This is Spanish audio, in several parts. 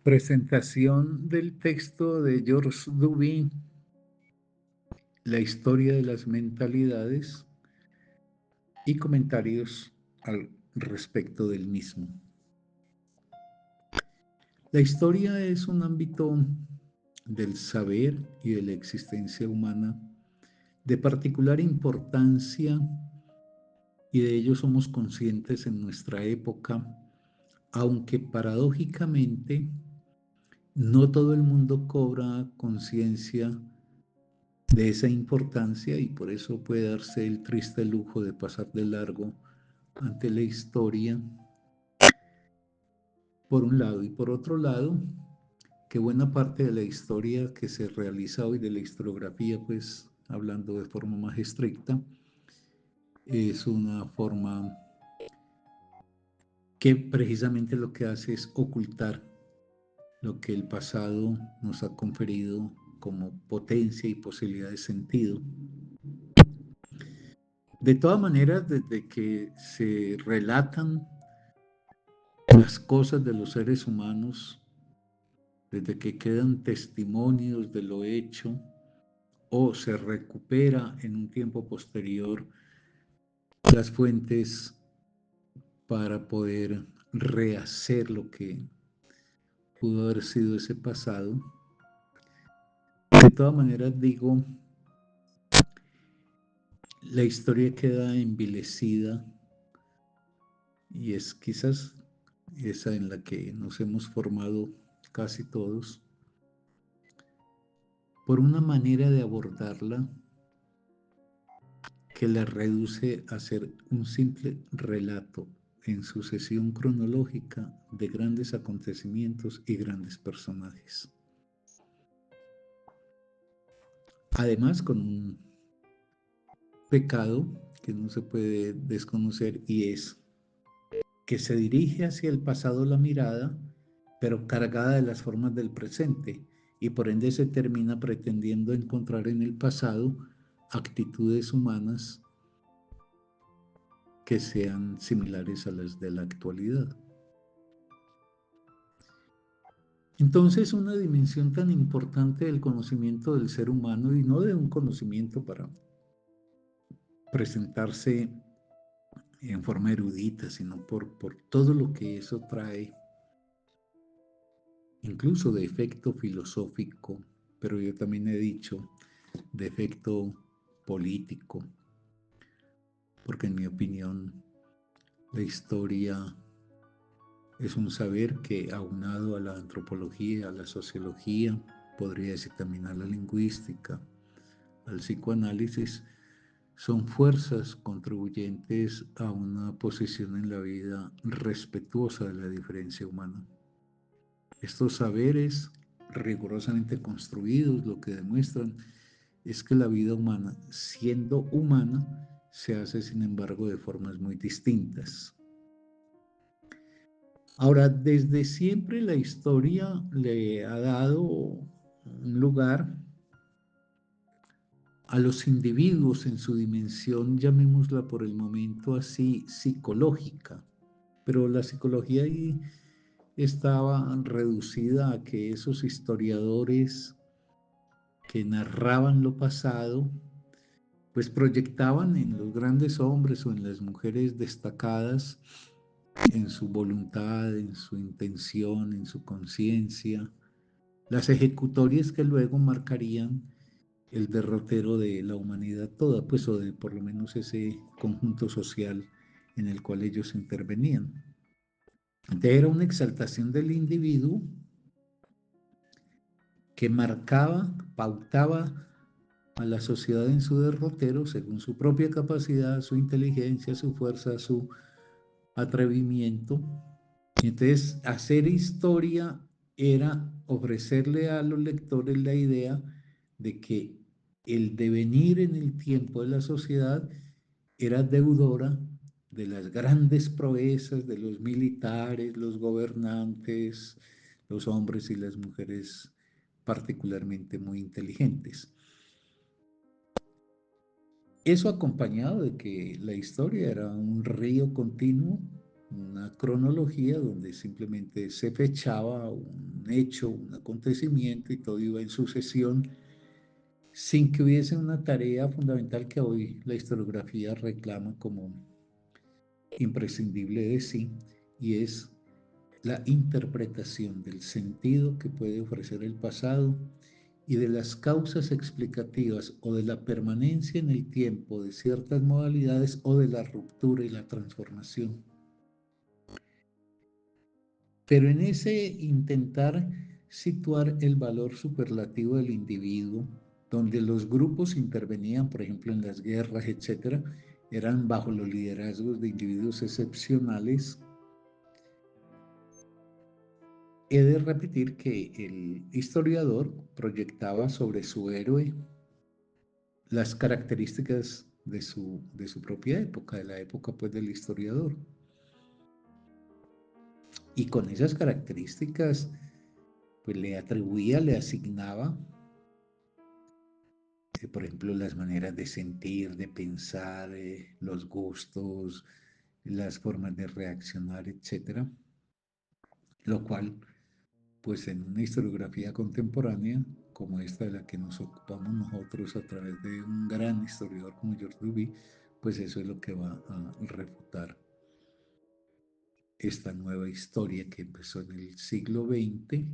Presentación del texto de George Duby, La historia de las mentalidades y comentarios al respecto del mismo. La historia es un ámbito del saber y de la existencia humana de particular importancia y de ello somos conscientes en nuestra época, aunque paradójicamente no todo el mundo cobra conciencia de esa importancia y por eso puede darse el triste lujo de pasar de largo ante la historia, por un lado, y por otro lado, que buena parte de la historia que se realiza hoy de la historiografía, pues hablando de forma más estricta, es una forma que precisamente lo que hace es ocultar lo que el pasado nos ha conferido como potencia y posibilidad de sentido. De todas maneras, desde que se relatan las cosas de los seres humanos, desde que quedan testimonios de lo hecho o se recupera en un tiempo posterior las fuentes para poder rehacer lo que pudo haber sido ese pasado. De todas maneras, digo, la historia queda envilecida y es quizás esa en la que nos hemos formado casi todos, por una manera de abordarla que la reduce a ser un simple relato en sucesión cronológica de grandes acontecimientos y grandes personajes. Además, con un pecado que no se puede desconocer y es que se dirige hacia el pasado la mirada, pero cargada de las formas del presente, y por ende se termina pretendiendo encontrar en el pasado actitudes humanas que sean similares a las de la actualidad. Entonces, una dimensión tan importante del conocimiento del ser humano, y no de un conocimiento para presentarse en forma erudita, sino por todo lo que eso trae, incluso de efecto filosófico, pero yo también he dicho de efecto político, porque en mi opinión la historia es un saber que aunado a la antropología, a la sociología, podría decir también a la lingüística, al psicoanálisis, son fuerzas contribuyentes a una posición en la vida respetuosa de la diferencia humana. Estos saberes rigurosamente construidos lo que demuestran es que la vida humana, siendo humana, se hace sin embargo de formas muy distintas. Ahora, desde siempre la historia le ha dado un lugar a los individuos en su dimensión, llamémosla por el momento así, psicológica, pero la psicología ahí estaba reducida a que esos historiadores que narraban lo pasado, pues proyectaban en los grandes hombres o en las mujeres destacadas, en su voluntad, en su intención, en su conciencia, las ejecutorias que luego marcarían el derrotero de la humanidad toda, pues, o de por lo menos ese conjunto social en el cual ellos intervenían. Entonces era una exaltación del individuo que marcaba, pautaba a la sociedad en su derrotero según su propia capacidad, su inteligencia, su fuerza, su atrevimiento. Y entonces hacer historia era ofrecerle a los lectores la idea de que el devenir en el tiempo de la sociedad era deudora de las grandes proezas de los militares, los gobernantes, los hombres y las mujeres particularmente muy inteligentes. Eso acompañado de que la historia era un río continuo una cronología donde simplemente se fechaba un hecho, un acontecimiento y todo iba en sucesión sin que hubiese una tarea fundamental que hoy la historiografía reclama como imprescindible de sí, y es la interpretación del sentido que puede ofrecer el pasado y de las causas explicativas o de la permanencia en el tiempo de ciertas modalidades o de la ruptura y la transformación. Pero en ese intentar situar el valor superlativo del individuo, donde los grupos intervenían, por ejemplo, en las guerras, etcétera, eran bajo los liderazgos de individuos excepcionales, he de repetir que el historiador proyectaba sobre su héroe las características de su propia época, de la época pues del historiador. Y con esas características, pues le atribuía, le asignaba, por ejemplo, las maneras de sentir, de pensar, los gustos, las formas de reaccionar, etcétera. Lo cual, pues en una historiografía contemporánea, como esta de la que nos ocupamos nosotros a través de un gran historiador como George Duby, pues eso es lo que va a refutar esta nueva historia que empezó en el siglo XX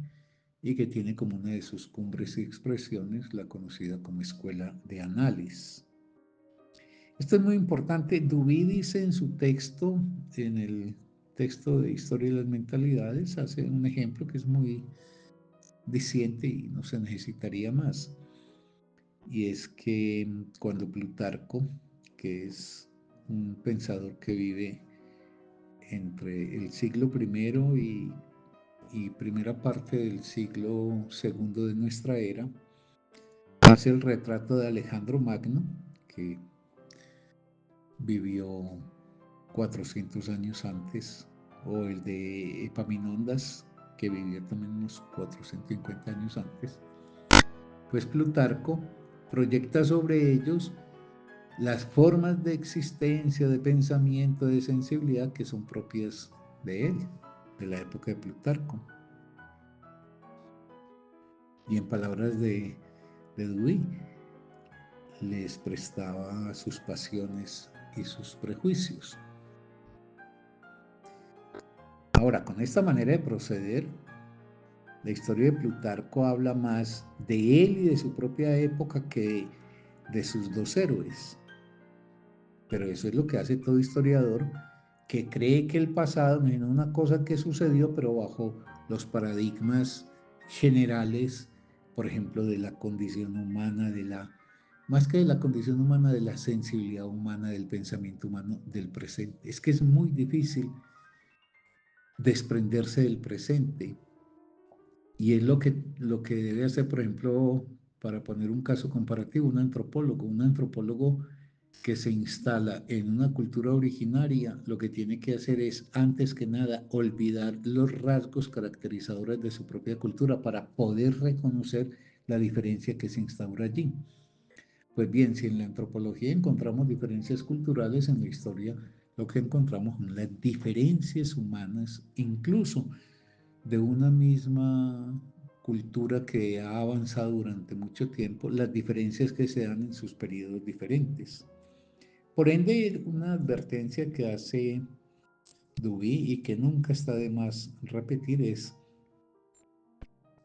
y que tiene como una de sus cumbres y expresiones la conocida como Escuela de Análisis. Esto es muy importante. Duby dice en su texto, en el texto de Historia de las Mentalidades, hace un ejemplo que es muy diciente y no se necesitaría más. Y es que cuando Plutarco, que es un pensador que vive entre el siglo primero y primera parte del siglo segundo de nuestra era, hace el retrato de Alejandro Magno, que vivió 400 años antes, o el de Epaminondas, que vivió también unos 450 años antes, pues Plutarco proyecta sobre ellos las formas de existencia, de pensamiento, de sensibilidad que son propias de él, de la época de Plutarco. Y en palabras de Dewey, les prestaba sus pasiones y sus prejuicios. Ahora, con esta manera de proceder, la historia de Plutarco habla más de él y de su propia época que de sus dos héroes. Pero eso es lo que hace todo historiador que cree que el pasado no es una cosa que sucedió, pero bajo los paradigmas generales, por ejemplo, de la condición humana, más que de la condición humana, de la sensibilidad humana, del pensamiento humano, del presente. Es que es muy difícil desprenderse del presente. Y es lo que debe hacer, por ejemplo, para poner un caso comparativo, un antropólogo. Un antropólogo que se instala en una cultura originaria, lo que tiene que hacer es, antes que nada, olvidar los rasgos caracterizadores de su propia cultura para poder reconocer la diferencia que se instaura allí. Pues bien, si en la antropología encontramos diferencias culturales, en la historia lo que encontramos son las diferencias humanas, incluso de una misma cultura que ha avanzado durante mucho tiempo, las diferencias que se dan en sus periodos diferentes. Por ende, una advertencia que hace Dubí y que nunca está de más repetir es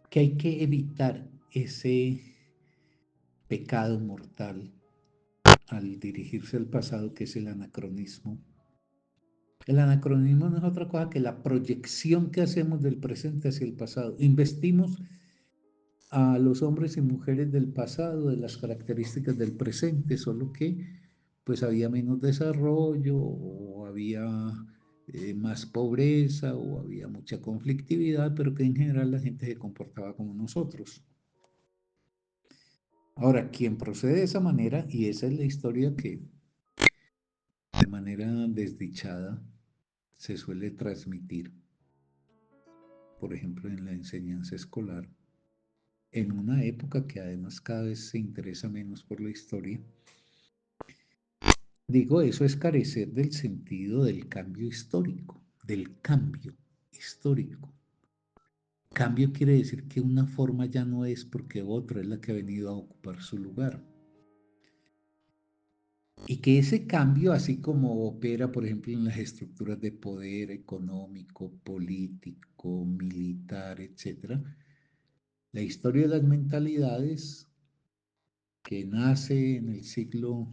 que hay que evitar ese pecado mortal al dirigirse al pasado, que es el anacronismo. El anacronismo no es otra cosa que la proyección que hacemos del presente hacia el pasado. Investimos a los hombres y mujeres del pasado de las características del presente, solo que pues había menos desarrollo o había más pobreza o había mucha conflictividad, pero que en general la gente se comportaba como nosotros. Ahora, quien procede de esa manera, y esa es la historia que de manera desdichada se suele transmitir, por ejemplo, en la enseñanza escolar, en una época que además cada vez se interesa menos por la historia, digo, eso es carecer del sentido del cambio histórico, del cambio histórico. Cambio quiere decir que una forma ya no es porque otra es la que ha venido a ocupar su lugar. Y que ese cambio, así como opera, por ejemplo, en las estructuras de poder económico, político, militar, etc., la historia de las mentalidades que nace en el siglo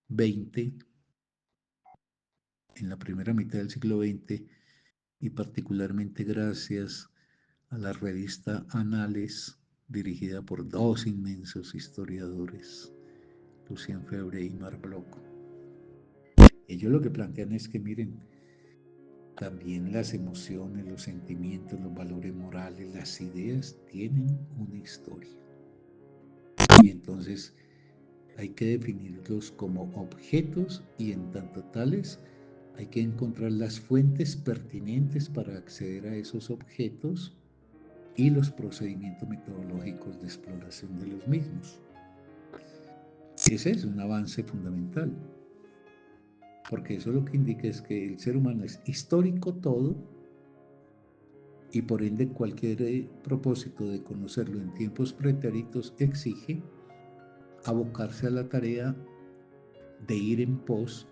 XX, en la primera mitad del siglo XX, y particularmente gracias a la revista Anales, dirigida por dos inmensos historiadores, Lucien Febvre y Marc Bloch. Ellos lo que plantean es que, miren, también las emociones, los sentimientos, los valores morales, las ideas tienen una historia. Y entonces hay que definirlos como objetos y en tanto tales hay que encontrar las fuentes pertinentes para acceder a esos objetos y los procedimientos metodológicos de exploración de los mismos. Ese es un avance fundamental, porque eso lo que indica es que el ser humano es histórico todo y por ende cualquier propósito de conocerlo en tiempos pretéritos exige abocarse a la tarea de ir en pos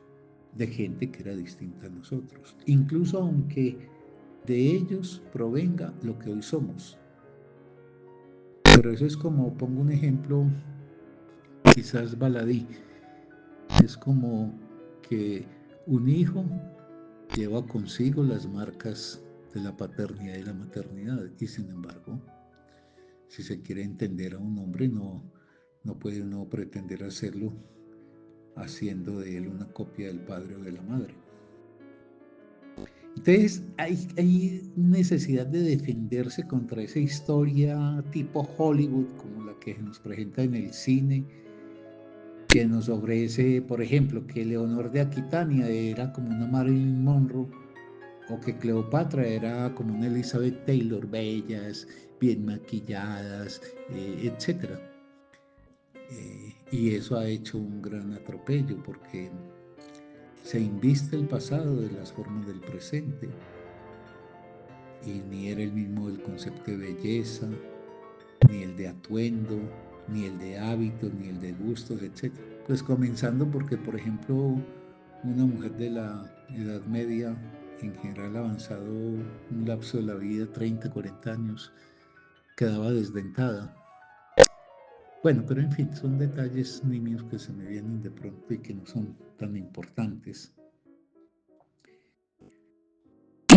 de gente que era distinta a nosotros, incluso aunque de ellos provenga lo que hoy somos. Pero eso es como, pongo un ejemplo, quizás baladí, es como que un hijo lleva consigo las marcas de la paternidad y la maternidad, y sin embargo, si se quiere entender a un hombre, no puede uno pretender hacerlo haciendo de él una copia del padre o de la madre. Entonces hay necesidad de defenderse contra esa historia tipo Hollywood, como la que nos presenta en el cine, que nos ofrece, por ejemplo, que Leonor de Aquitania era como una Marilyn Monroe, o que Cleopatra era como una Elizabeth Taylor, bellas, bien maquilladas, etc. Y eso ha hecho un gran atropello porque se inviste el pasado de las formas del presente y ni era el mismo el concepto de belleza, ni el de atuendo, ni el de hábitos, ni el de gustos, etc. Pues comenzando porque, por ejemplo, una mujer de la Edad Media, en general avanzado un lapso de la vida, 30, 40 años, quedaba desdentada. Bueno, pero en fin, son detalles nimios que se me vienen de pronto y que no son tan importantes.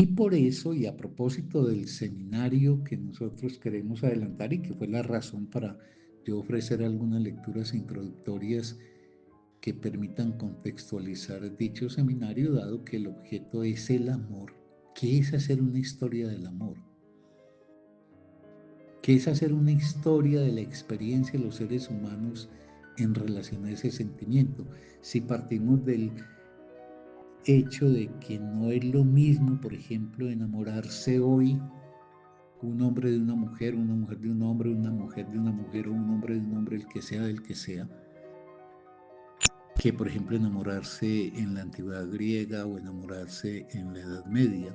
Y por eso, y a propósito del seminario que nosotros queremos adelantar y que fue la razón para yo ofrecer algunas lecturas introductorias que permitan contextualizar dicho seminario, dado que el objeto es el amor. ¿Qué es hacer una historia del amor? ¿Qué es hacer una historia de la experiencia de los seres humanos en relación a ese sentimiento? Si partimos del hecho de que no es lo mismo, por ejemplo, enamorarse hoy un hombre de una mujer de un hombre, una mujer de una mujer o un hombre de un hombre, el que sea del que sea, que por ejemplo enamorarse en la antigüedad griega o enamorarse en la Edad Media.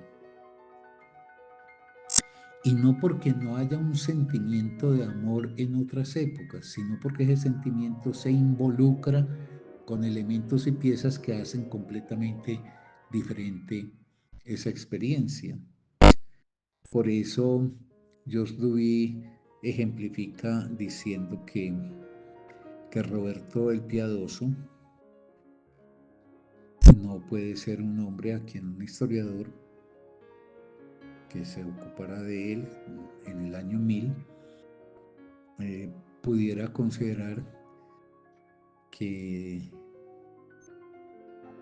Y no porque no haya un sentimiento de amor en otras épocas, sino porque ese sentimiento se involucra con elementos y piezas que hacen completamente diferente esa experiencia. Por eso Georges Duby ejemplifica diciendo que Roberto el Piadoso no puede ser un hombre a quien un historiador que se ocupara de él en el año 1000 pudiera considerar que,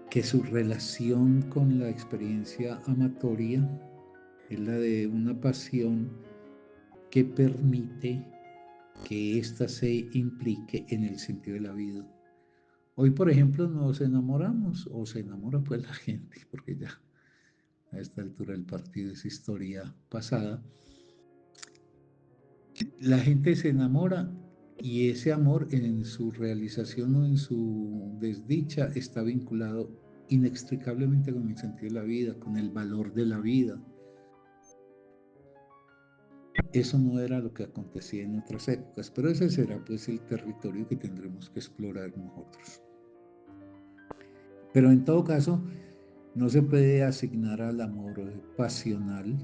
que su relación con la experiencia amatoria es la de una pasión que permite que ésta se implique en el sentido de la vida. Hoy, por ejemplo, nos enamoramos o se enamora pues la gente, porque ya a esta altura del partido es historia pasada. La gente se enamora y ese amor en su realización o en su desdicha está vinculado inextricablemente con el sentido de la vida, con el valor de la vida. Eso no era lo que acontecía en otras épocas, pero ese será pues el territorio que tendremos que explorar nosotros. Pero en todo caso, no se puede asignar al amor pasional,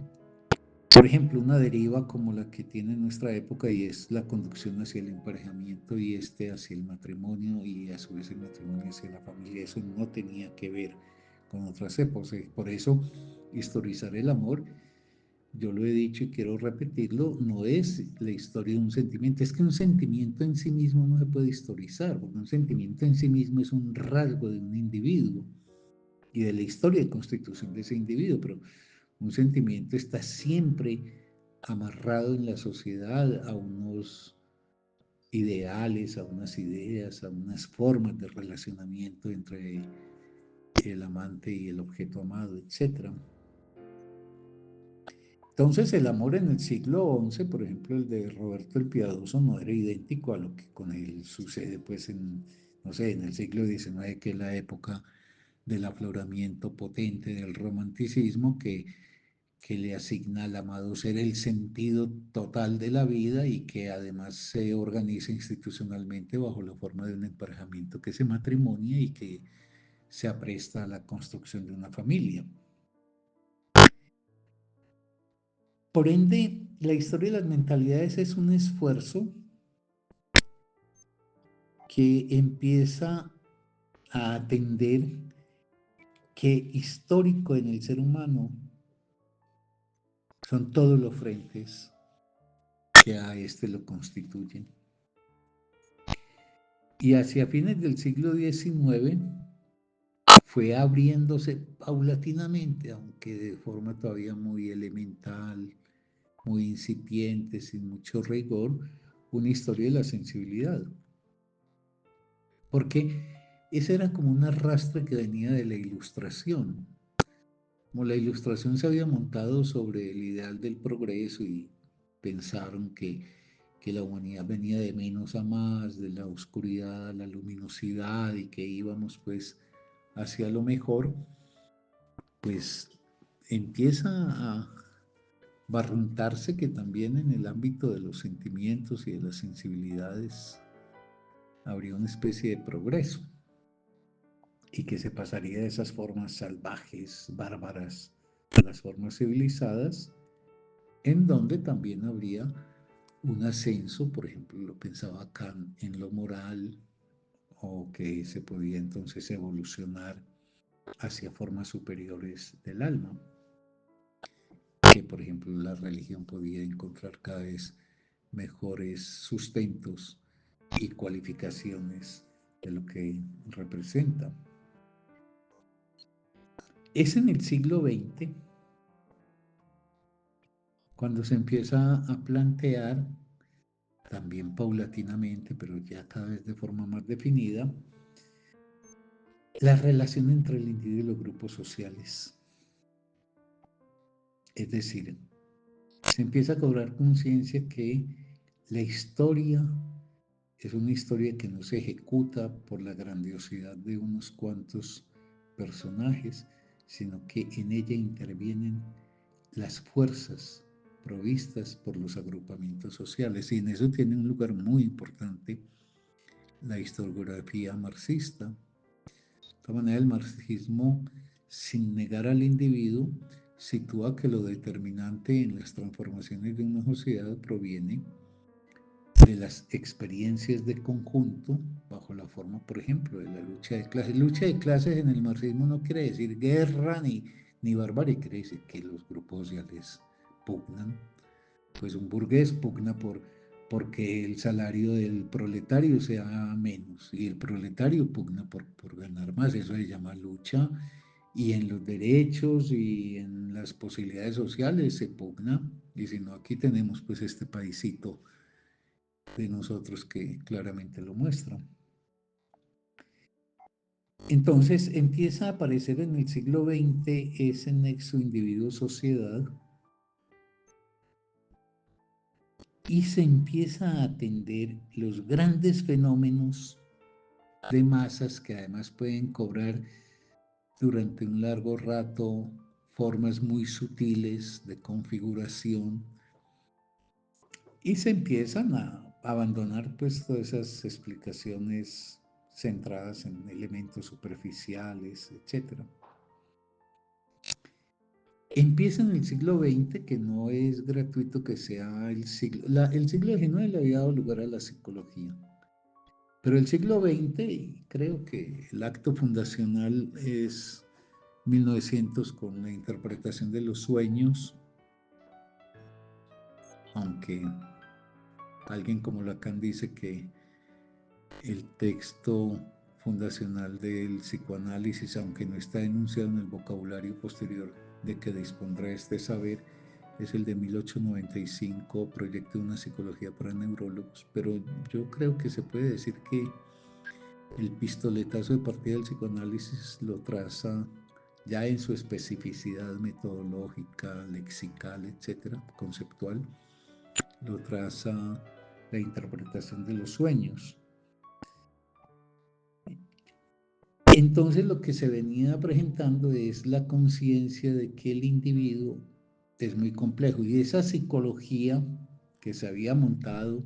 por ejemplo, una deriva como la que tiene nuestra época y es la conducción hacia el emparejamiento y hacia el matrimonio y a su vez el matrimonio hacia la familia. Eso no tenía que ver con otras épocas. Por eso, historizar el amor, yo lo he dicho y quiero repetirlo, no es la historia de un sentimiento. Es que un sentimiento en sí mismo no se puede historizar, porque un sentimiento en sí mismo es un rasgo de un individuo y de la historia de constitución de ese individuo, pero un sentimiento está siempre amarrado en la sociedad a unos ideales, a unas ideas, a unas formas de relacionamiento entre el amante y el objeto amado, etc. Entonces el amor en el siglo XI, por ejemplo, el de Roberto el Piadoso, no era idéntico a lo que con él sucede pues no sé, en el siglo XIX, que es la época del afloramiento potente del romanticismo que le asigna al amado ser el sentido total de la vida y que además se organiza institucionalmente bajo la forma de un emparejamiento que se matrimonia y que se apresta a la construcción de una familia. Por ende, la historia de las mentalidades es un esfuerzo que empieza a atender que histórico en el ser humano son todos los frentes que a este lo constituyen. Y hacia fines del siglo XIX fue abriéndose paulatinamente, aunque de forma todavía muy elemental, muy incipiente, sin mucho rigor, una historia de la sensibilidad. Porque ese era como un arrastre que venía de la Ilustración. Como la Ilustración se había montado sobre el ideal del progreso y pensaron que la humanidad venía de menos a más, de la oscuridad a la luminosidad y que íbamos pues hacia lo mejor, pues empieza a barruntarse que también en el ámbito de los sentimientos y de las sensibilidades habría una especie de progreso y que se pasaría de esas formas salvajes, bárbaras, a las formas civilizadas, en donde también habría un ascenso, por ejemplo, lo pensaba Kant en lo moral, o que se podía entonces evolucionar hacia formas superiores del alma, que por ejemplo la religión podía encontrar cada vez mejores sustentos y cualificaciones de lo que representa. Es en el siglo XX cuando se empieza a plantear, también paulatinamente, pero ya cada vez de forma más definida, la relación entre el individuo y los grupos sociales. Es decir, se empieza a cobrar conciencia que la historia es una historia que no se ejecuta por la grandiosidad de unos cuantos personajes, sino que en ella intervienen las fuerzas provistas por los agrupamientos sociales. Y en eso tiene un lugar muy importante la historiografía marxista. De todas maneras, el marxismo, sin negar al individuo, sitúa que lo determinante en las transformaciones de una sociedad proviene de las experiencias de conjunto bajo la forma, por ejemplo, de la lucha de clases. Lucha de clases en el marxismo no quiere decir guerra ni barbarie, quiere decir que los grupos sociales pugnan. Pues un burgués pugna porque el salario del proletario sea menos y el proletario pugna por ganar más. Eso se llama lucha, y en los derechos y en las posibilidades sociales se pugna. Y si no, aquí tenemos pues este paisito de nosotros que claramente lo muestra. Entonces empieza a aparecer en el siglo XX ese nexo individuo-sociedad y se empieza a atender los grandes fenómenos de masas que además pueden cobrar durante un largo rato formas muy sutiles de configuración y se empiezan a abandonar pues todas esas explicaciones centradas en elementos superficiales, etcétera. Empieza en el siglo XX, que no es gratuito que sea el siglo, el siglo XIX le había dado lugar a la psicología, pero el siglo XX, y creo que el acto fundacional es 1900 con la interpretación de los sueños, aunque alguien como Lacan dice que el texto fundacional del psicoanálisis, aunque no está enunciado en el vocabulario posterior de que dispondrá este saber, es el de 1895, Proyecto de una psicología para neurólogos, pero yo creo que se puede decir que el pistoletazo de partida del psicoanálisis lo traza ya en su especificidad metodológica, lexical, etcétera, conceptual, lo traza la interpretación de los sueños. Entonces lo que se venía presentando es la conciencia de que el individuo es muy complejo y esa psicología que se había montado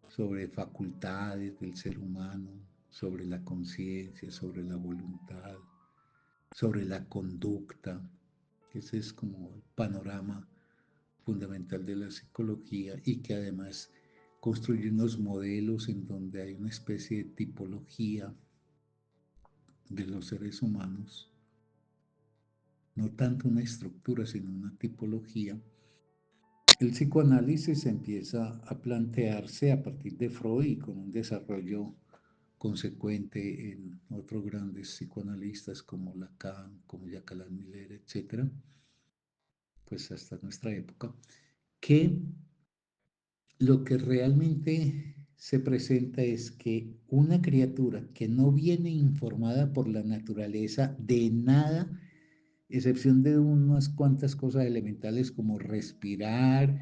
sobre facultades del ser humano, sobre la conciencia, sobre la voluntad, sobre la conducta, que ese es como el panorama fundamental de la psicología y que además construye unos modelos en donde hay una especie de tipología de los seres humanos, no tanto una estructura, sino una tipología. El psicoanálisis empieza a plantearse a partir de Freud y con un desarrollo consecuente en otros grandes psicoanalistas como Lacan, como Jacques Miller, etcétera, pues hasta nuestra época, que lo que realmente se presenta es que una criatura que no viene informada por la naturaleza de nada, excepción de unas cuantas cosas elementales como respirar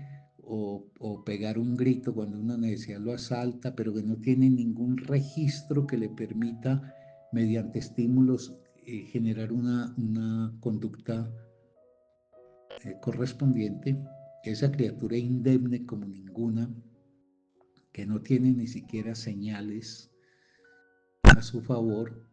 o pegar un grito cuando una necesidad lo asalta, pero que no tiene ningún registro que le permita, mediante estímulos, generar una conducta correspondiente. Esa criatura indemne como ninguna, que no tiene ni siquiera señales a su favor,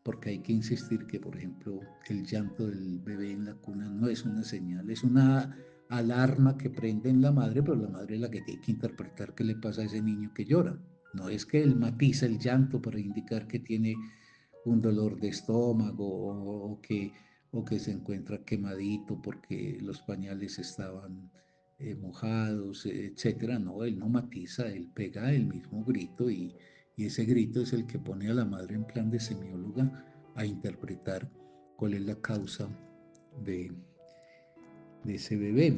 porque hay que insistir que, por ejemplo, el llanto del bebé en la cuna no es una señal, es una alarma que prende en la madre, pero la madre es la que tiene que interpretar qué le pasa a ese niño que llora. No es que él matiza el llanto para indicar que tiene un dolor de estómago o que se encuentra quemadito porque los pañales estaban mojados, etcétera. No, él no matiza, él pega el mismo grito y ese grito es el que pone a la madre en plan de semióloga a interpretar cuál es la causa de, de ese bebé.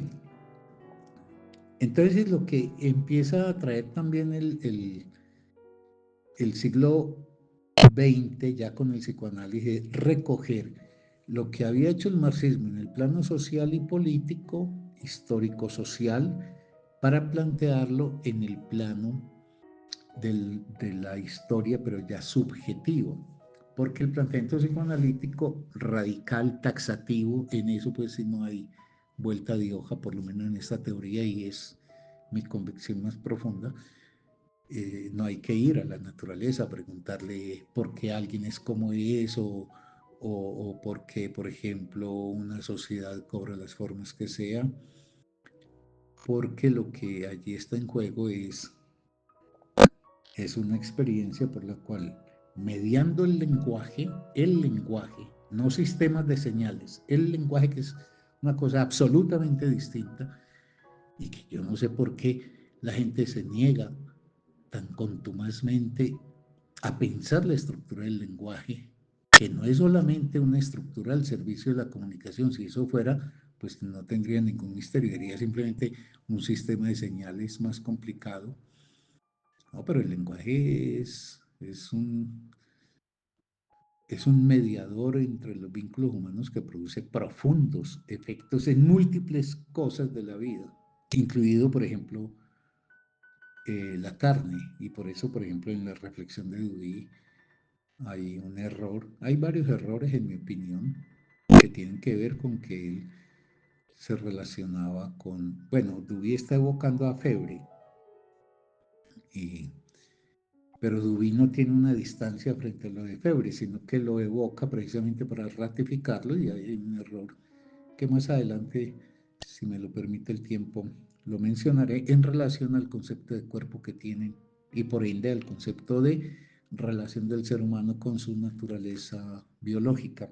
Entonces lo que empieza a traer también el siglo XX, ya con el psicoanálisis, recoger lo que había hecho el marxismo en el plano social y político, histórico-social, para plantearlo en el plano de la historia, pero ya subjetivo. Porque el planteamiento psicoanalítico radical, taxativo, en eso pues si no hay vuelta de hoja, por lo menos en esta teoría, y es mi convicción más profunda, no hay que ir a la naturaleza a preguntarle por qué alguien es como es o por qué, por ejemplo, una sociedad cobra las formas que sea, porque lo que allí está en juego es una experiencia por la cual, mediando el lenguaje, no sistemas de señales, el lenguaje que es una cosa absolutamente distinta y que yo no sé por qué la gente se niega tan contumazmente a pensar la estructura del lenguaje, que no es solamente una estructura al servicio de la comunicación. Si eso fuera, pues no tendría ningún misterio, sería simplemente un sistema de señales más complicado. No, pero el lenguaje es un mediador entre los vínculos humanos que produce profundos efectos en múltiples cosas de la vida, incluido, por ejemplo, la carne. Y por eso, por ejemplo, en la reflexión de Dewey, hay un error, hay varios errores en mi opinión que tienen que ver con que él se relacionaba con, bueno, Duby está evocando a Febre, y, pero Duby no tiene una distancia frente a lo de Febre, sino que lo evoca precisamente para ratificarlo y hay un error que más adelante, si me lo permite el tiempo, lo mencionaré en relación al concepto de cuerpo que tienen y por ende al concepto de relación del ser humano con su naturaleza biológica.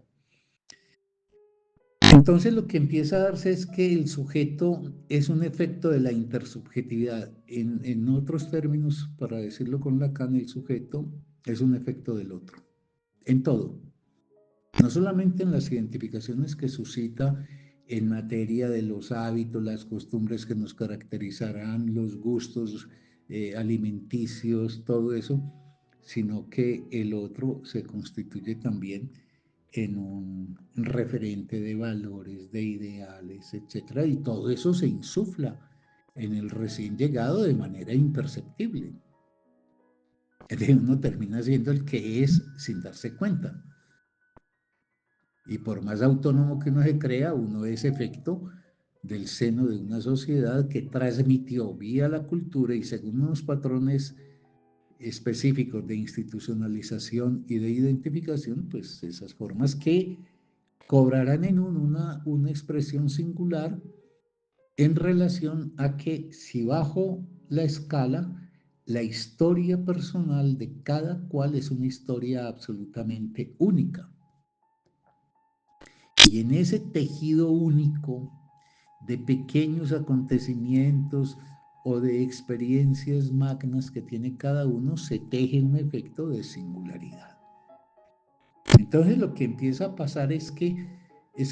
Entonces lo que empieza a darse es que el sujeto es un efecto de la intersubjetividad. En otros términos, para decirlo con Lacan, el sujeto es un efecto del otro, en todo. No solamente en las identificaciones que suscita en materia de los hábitos, las costumbres que nos caracterizarán, los gustos alimenticios, todo eso, sino que el otro se constituye también en un referente de valores, de ideales, etcétera, y todo eso se insufla en el recién llegado de manera imperceptible. Es decir, uno termina siendo el que es sin darse cuenta. Y por más autónomo que uno se crea, uno es efecto del seno de una sociedad que transmitió vía la cultura y según unos patrones específicos de institucionalización y de identificación, pues esas formas que cobrarán en una expresión singular en relación a que si bajo la escala, la historia personal de cada cual es una historia absolutamente única. Y en ese tejido único de pequeños acontecimientos o de experiencias magnas que tiene cada uno, se teje un efecto de singularidad. Entonces lo que empieza a pasar es que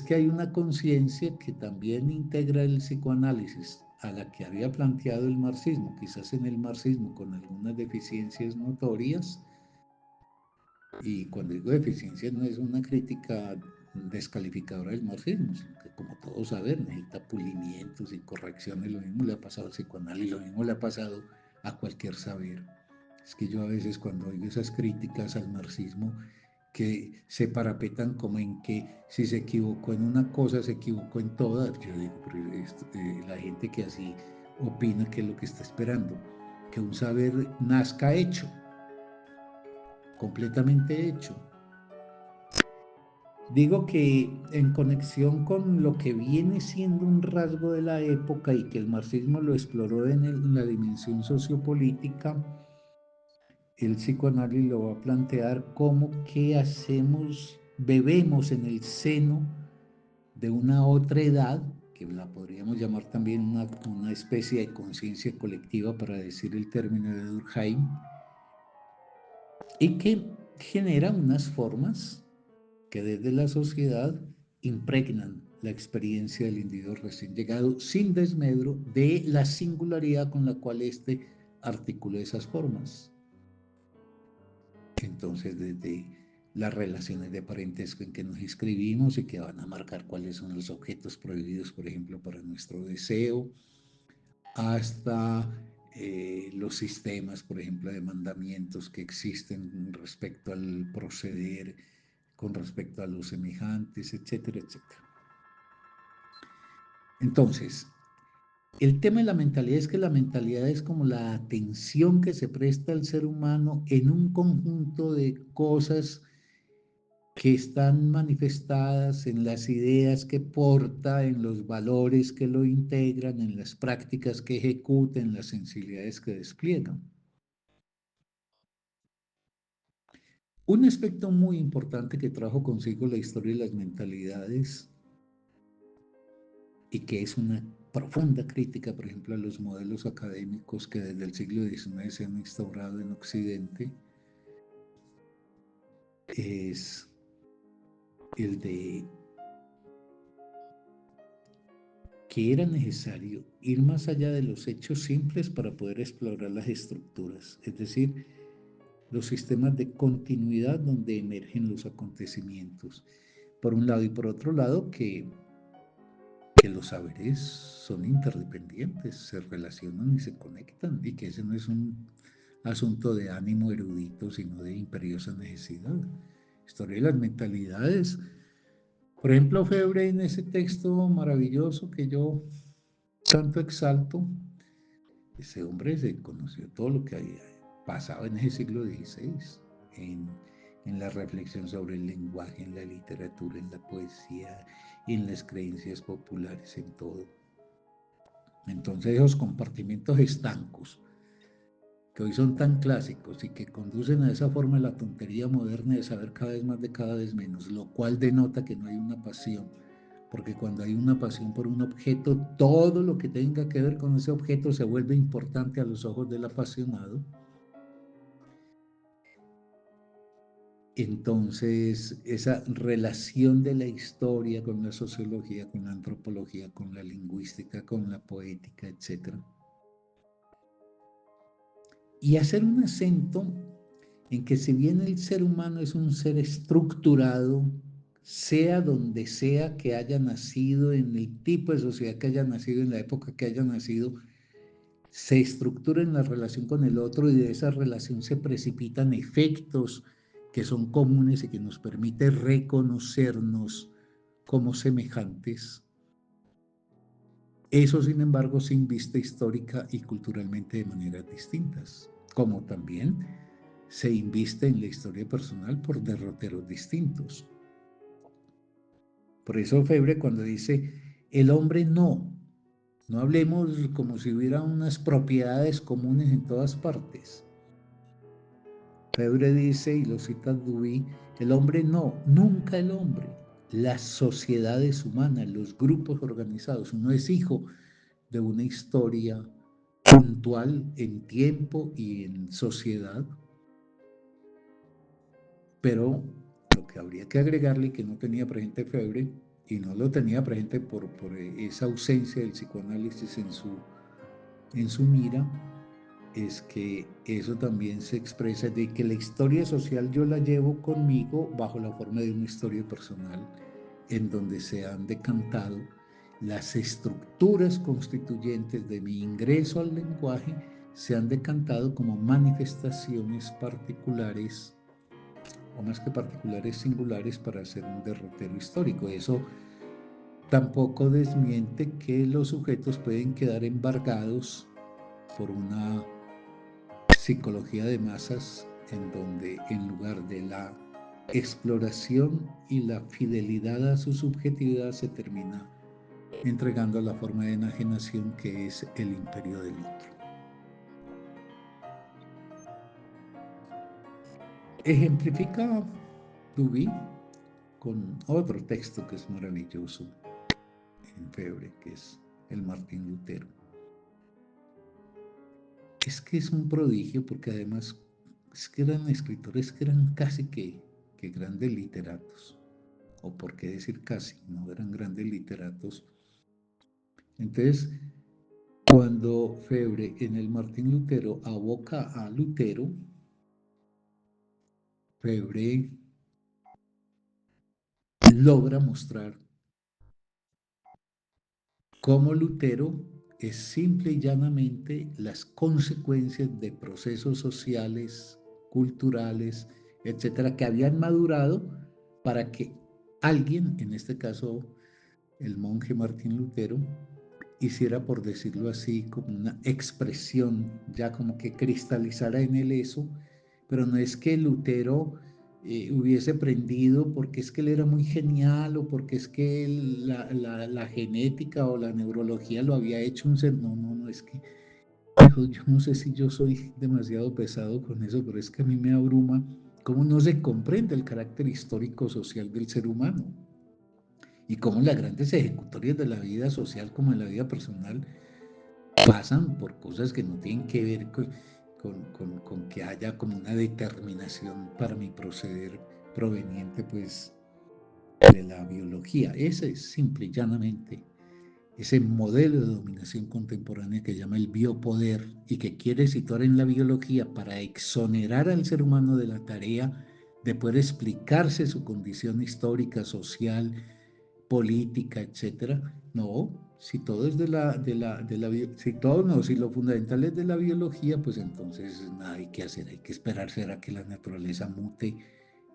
hay una conciencia que también integra el psicoanálisis a la que había planteado el marxismo, quizás en el marxismo con algunas deficiencias notorias, y cuando digo deficiencias no es una crítica descalificadora del marxismo, sino que como todos saben, necesita pulimientos y correcciones, lo mismo le ha pasado al psicoanálisis, lo mismo le ha pasado a cualquier saber. Es que yo a veces cuando oigo esas críticas al marxismo que se parapetan como en que si se equivocó en una cosa, se equivocó en todas, yo digo, pero la gente que así opina que es lo que está esperando, que un saber nazca hecho, completamente hecho. Digo que en conexión con lo que viene siendo un rasgo de la época y que el marxismo lo exploró en la dimensión sociopolítica, el psicoanálisis lo va a plantear como que hacemos, bebemos en el seno de una otra edad, que la podríamos llamar también una especie de conciencia colectiva, para decir el término de Durkheim, y que genera unas formas que desde la sociedad impregnan la experiencia del individuo recién llegado sin desmedro de la singularidad con la cual éste articula esas formas. Entonces, desde las relaciones de parentesco en que nos inscribimos y que van a marcar cuáles son los objetos prohibidos, por ejemplo, para nuestro deseo, hasta los sistemas, por ejemplo, de mandamientos que existen respecto al proceder, con respecto a los semejantes, etcétera, etcétera. Entonces, el tema de la mentalidad es que la mentalidad es como la atención que se presta al ser humano en un conjunto de cosas que están manifestadas en las ideas que porta, en los valores que lo integran, en las prácticas que ejecuta, en las sensibilidades que despliegan. Un aspecto muy importante que trajo consigo la historia de las mentalidades y que es una profunda crítica, por ejemplo, a los modelos académicos que desde el siglo XIX se han instaurado en Occidente, es el de que era necesario ir más allá de los hechos simples para poder explorar las estructuras, es decir, los sistemas de continuidad donde emergen los acontecimientos, por un lado, y por otro lado, que los saberes son interdependientes, se relacionan y se conectan, y que ese no es un asunto de ánimo erudito, sino de imperiosa necesidad. Historia de las mentalidades. Por ejemplo, Febre, en ese texto maravilloso que yo tanto exalto, ese hombre se conoció todo lo que había pasado en ese siglo XVI, en, en la reflexión sobre el lenguaje, en la literatura, en la poesía, en las creencias populares, en todo. Entonces esos compartimentos estancos, que hoy son tan clásicos y que conducen a esa forma de la tontería moderna de saber cada vez más de cada vez menos, lo cual denota que no hay una pasión, porque cuando hay una pasión por un objeto, todo lo que tenga que ver con ese objeto se vuelve importante a los ojos del apasionado. Entonces, esa relación de la historia con la sociología, con la antropología, con la lingüística, con la poética, etc. Y hacer un acento en que si bien el ser humano es un ser estructurado, sea donde sea que haya nacido, en el tipo de sociedad que haya nacido, en la época que haya nacido, se estructura en la relación con el otro y de esa relación se precipitan efectos que son comunes y que nos permite reconocernos como semejantes. Eso, sin embargo, sin vista histórica y culturalmente de maneras distintas, como también se inviste en la historia personal por derroteros distintos. Por eso Febre cuando dice, el hombre no hablemos como si hubiera unas propiedades comunes en todas partes. Febre dice, y lo cita Dewey, el hombre nunca el hombre. Las sociedades humanas, los grupos organizados, uno es hijo de una historia puntual en tiempo y en sociedad, pero lo que habría que agregarle que no tenía presente Febre, y no lo tenía presente por esa ausencia del psicoanálisis en su mira, es que eso también se expresa de que la historia social yo la llevo conmigo bajo la forma de una historia personal, en donde se han decantado las estructuras constituyentes de mi ingreso al lenguaje, se han decantado como manifestaciones particulares, o más que particulares, singulares, para hacer un derrotero histórico. Eso tampoco desmiente que los sujetos pueden quedar embargados por una psicología de masas en donde en lugar de la exploración y la fidelidad a su subjetividad se termina entregando a la forma de enajenación que es el imperio del otro. Ejemplifica Duby con otro texto que es maravilloso en Febre, que es el Martín Lutero. Es que es un prodigio porque además es que eran escritores que eran casi que grandes literatos, o por qué decir casi, no eran grandes literatos. Entonces, cuando Febre en el Martín Lutero aboca a Lutero, Febre logra mostrar cómo Lutero es simple y llanamente las consecuencias de procesos sociales, culturales, etcétera, que habían madurado para que alguien, en este caso el monje Martín Lutero, hiciera, por decirlo así, como una expresión, ya como que cristalizara en él eso, pero no es que Lutero hubiese aprendido porque es que él era muy genial o porque es que la genética o la neurología lo había hecho un ser, no, es que yo no sé si yo soy demasiado pesado con eso, pero es que a mí me abruma cómo no se comprende el carácter histórico social del ser humano y cómo las grandes ejecutorias de la vida social como en la vida personal pasan por cosas que no tienen que ver con que haya como una determinación para mi proceder proveniente pues de la biología. Ese es simple y llanamente ese modelo de dominación contemporánea que llama el biopoder y que quiere situar en la biología para exonerar al ser humano de la tarea de poder explicarse su condición histórica, social, política, etcétera. No, Si todo es si todo no, si lo fundamental es de la biología, pues entonces nada hay que hacer, hay que esperar, será que la naturaleza mute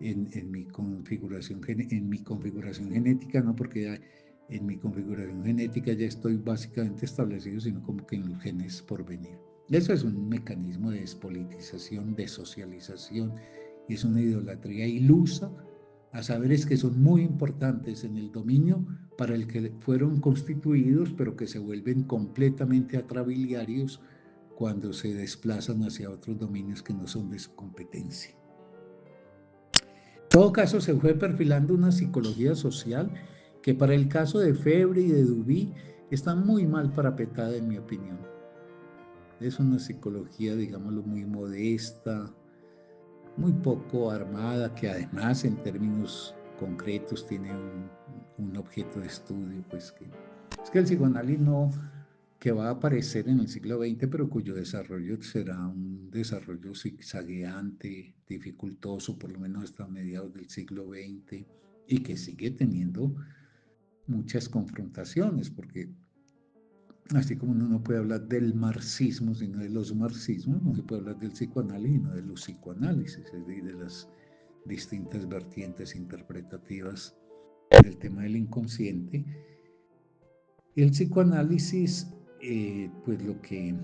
en mi configuración genética, no porque en mi configuración genética ya estoy básicamente establecido, sino como que en los genes por venir. Eso es un mecanismo de despolitización, de socialización, y es una idolatría ilusa a saberes que son muy importantes en el dominio para el que fueron constituidos, pero que se vuelven completamente atrabiliarios cuando se desplazan hacia otros dominios que no son de su competencia. En todo caso, se fue perfilando una psicología social que para el caso de Febre y de Duby está muy mal parapetada, en mi opinión. Es una psicología, digámoslo, muy modesta, muy poco armada, que además en términos concretos tiene un objeto de estudio, pues que es que el psicoanálisis no, que va a aparecer en el siglo XX, pero cuyo desarrollo será un desarrollo zigzagueante, dificultoso, por lo menos hasta mediados del siglo XX, y que sigue teniendo muchas confrontaciones, porque así como uno no puede hablar del marxismo, sino de los marxismos, no se puede hablar del psicoanálisis, sino de los psicoanálisis, es decir, de las distintas vertientes interpretativas del tema del inconsciente. El psicoanálisis, pues lo que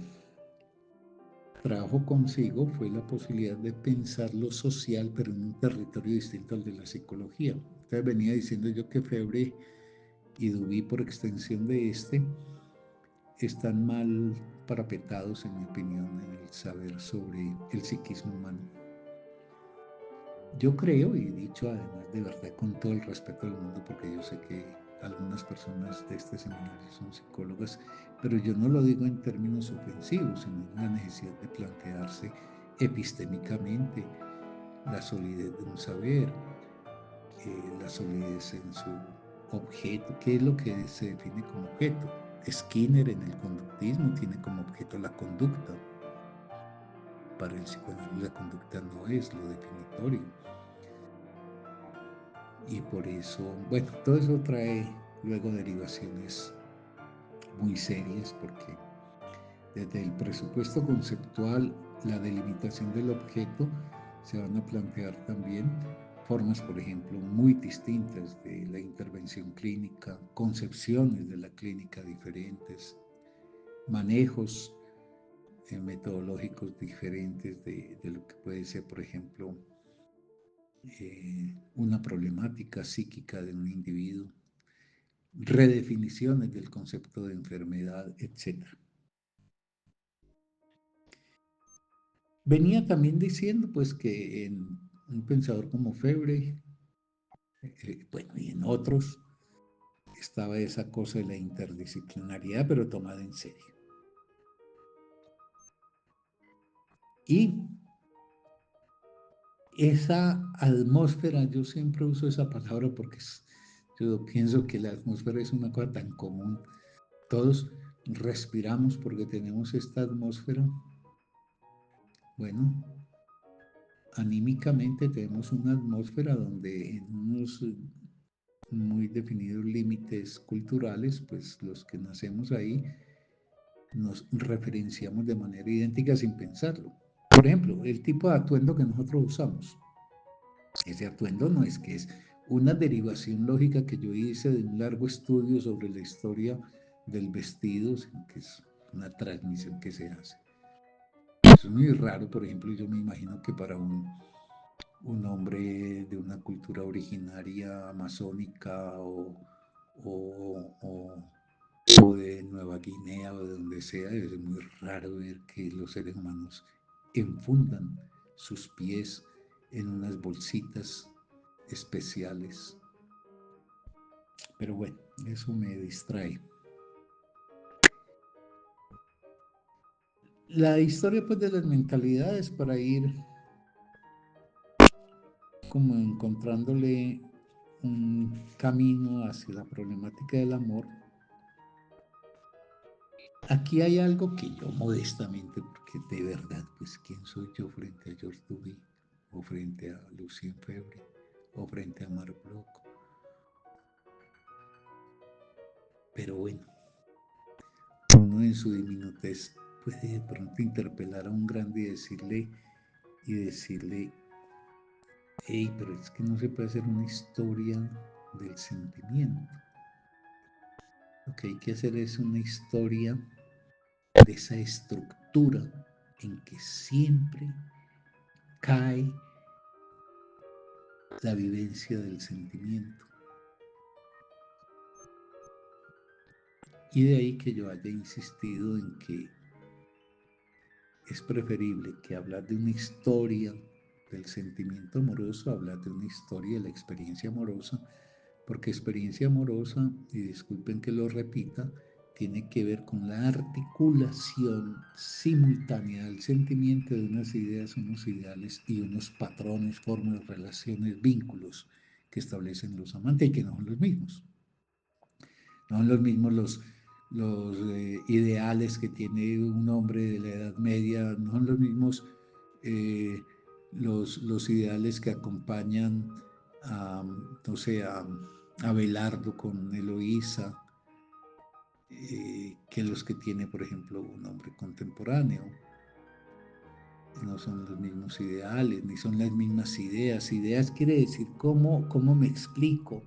trajo consigo fue la posibilidad de pensar lo social, pero en un territorio distinto al de la psicología. Entonces venía diciendo yo que Febre y Duby, por extensión de están mal parapetados, en mi opinión, en el saber sobre el psiquismo humano. Yo creo, y he dicho además de verdad con todo el respeto del mundo, porque yo sé que algunas personas de este seminario son psicólogas, pero yo no lo digo en términos ofensivos, sino en la necesidad de plantearse epistémicamente la solidez de un saber, la solidez en su objeto, qué es lo que se define como objeto. Skinner en el conductismo tiene como objeto la conducta. Para el psicoanálisis la conducta no es lo definitorio. Y por eso, bueno, todo eso trae luego derivaciones muy serias porque desde el presupuesto conceptual, la delimitación del objeto, se van a plantear también formas, por ejemplo, muy distintas de la intervención clínica, concepciones de la clínica diferentes, manejos metodológicos diferentes de lo que puede ser, por ejemplo, una problemática psíquica de un individuo, redefiniciones del concepto de enfermedad, etc. Venía también diciendo pues que en un pensador como Febre, bueno, y en otros, estaba esa cosa de la interdisciplinariedad, pero tomada en serio. Y esa atmósfera, yo siempre uso esa palabra porque yo pienso que la atmósfera es una cosa tan común. Todos respiramos porque tenemos esta atmósfera. Bueno, anímicamente tenemos una atmósfera donde en unos muy definidos límites culturales, pues los que nacemos ahí nos referenciamos de manera idéntica sin pensarlo. Por ejemplo, el tipo de atuendo que nosotros usamos. Ese atuendo no es que es una derivación lógica que yo hice de un largo estudio sobre la historia del vestido, sino que es una transmisión que se hace. Eso es muy raro, por ejemplo, yo me imagino que para un hombre de una cultura originaria amazónica o, o, o de Nueva Guinea o de donde sea, es muy raro ver que los seres humanos enfundan sus pies en unas bolsitas especiales. Pero bueno, eso me distrae. La historia pues de las mentalidades para ir como encontrándole un camino hacia la problemática del amor. Aquí hay algo que yo modestamente, porque de verdad, pues quién soy yo frente a George Duby, o frente a Lucien Febvre, o frente a Marc Bloch. Pero bueno, uno en su diminutez puede de pronto interpelar a un grande y decirle, hey, pero es que no se puede hacer una historia del sentimiento. Lo que hay que hacer es una historia de esa estructura en que siempre cae la vivencia del sentimiento. Y de ahí que yo haya insistido en que es preferible que hablar de una historia del sentimiento amoroso, hablar de una historia de la experiencia amorosa, porque experiencia amorosa, y disculpen que lo repita, tiene que ver con la articulación simultánea del sentimiento de unas ideas, unos ideales y unos patrones, formas, relaciones, vínculos que establecen los amantes y que no son los mismos. No son los mismos los ideales que tiene un hombre de la Edad Media, no son los mismos eh, los ideales que acompañan a, no sé, a Abelardo con Eloísa, que los que tiene, por ejemplo, un hombre contemporáneo. No son los mismos ideales, ni son las mismas ideas. Ideas quiere decir cómo me explico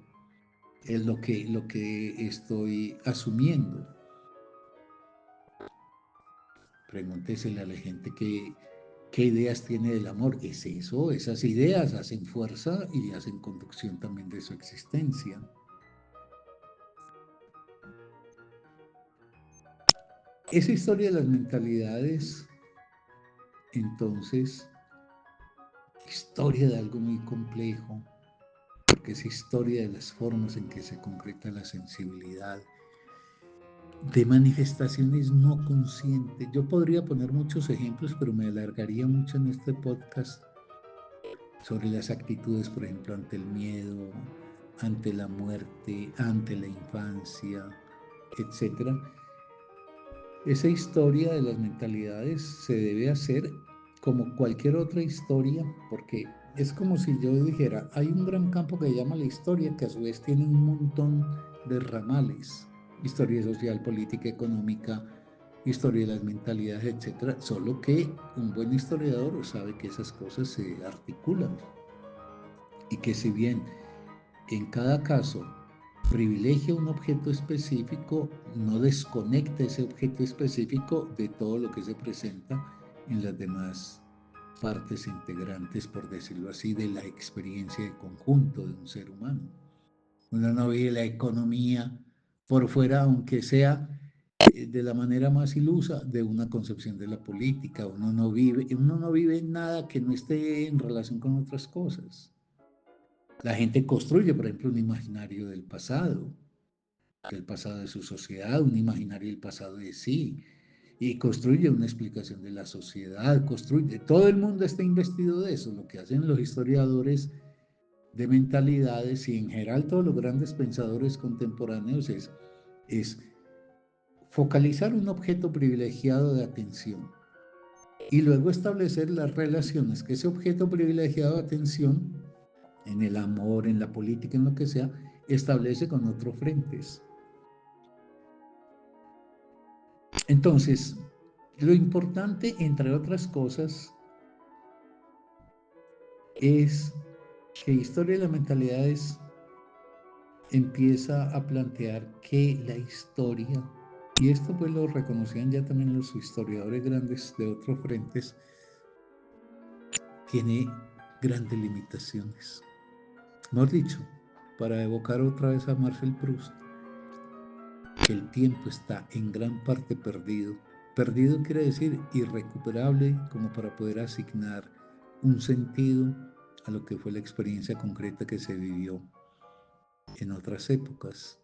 es lo que estoy asumiendo. Pregúntesele a la gente qué ideas tiene del amor. Es eso, esas ideas hacen fuerza y hacen conducción también de su existencia. Esa historia de las mentalidades, entonces, historia de algo muy complejo, porque es historia de las formas en que se concreta la sensibilidad, de manifestaciones no conscientes. Yo podría poner muchos ejemplos, pero me alargaría mucho en este podcast sobre las actitudes, por ejemplo, ante el miedo, ante la muerte, ante la infancia, etcétera. Esa historia de las mentalidades se debe hacer como cualquier otra historia, porque es como si yo dijera, hay un gran campo que se llama la historia, que a su vez tiene un montón de ramales, historia social, política, económica, historia de las mentalidades, etcétera, solo que un buen historiador sabe que esas cosas se articulan y que si bien en cada caso privilegia un objeto específico, no desconecta ese objeto específico de todo lo que se presenta en las demás partes integrantes, por decirlo así, de la experiencia de conjunto de un ser humano. Uno no vive la economía por fuera, aunque sea de la manera más ilusa de una concepción de la política. Uno no vive nada que no esté en relación con otras cosas. La gente construye, por ejemplo, un imaginario del pasado de su sociedad, un imaginario del pasado de sí, y construye una explicación de la sociedad, todo el mundo está investido de eso. Lo que hacen los historiadores de mentalidades y en general todos los grandes pensadores contemporáneos es focalizar un objeto privilegiado de atención y luego establecer las relaciones que ese objeto privilegiado de atención, en el amor, en la política, en lo que sea, establece con otros frentes. Entonces, lo importante, entre otras cosas, es que Historia de las Mentalidades empieza a plantear que la historia, y esto pues lo reconocían ya también los historiadores grandes de otros frentes, tiene grandes limitaciones. Hemos dicho, para evocar otra vez a Marcel Proust, que el tiempo está en gran parte perdido. Perdido quiere decir irrecuperable, como para poder asignar un sentido a lo que fue la experiencia concreta que se vivió en otras épocas.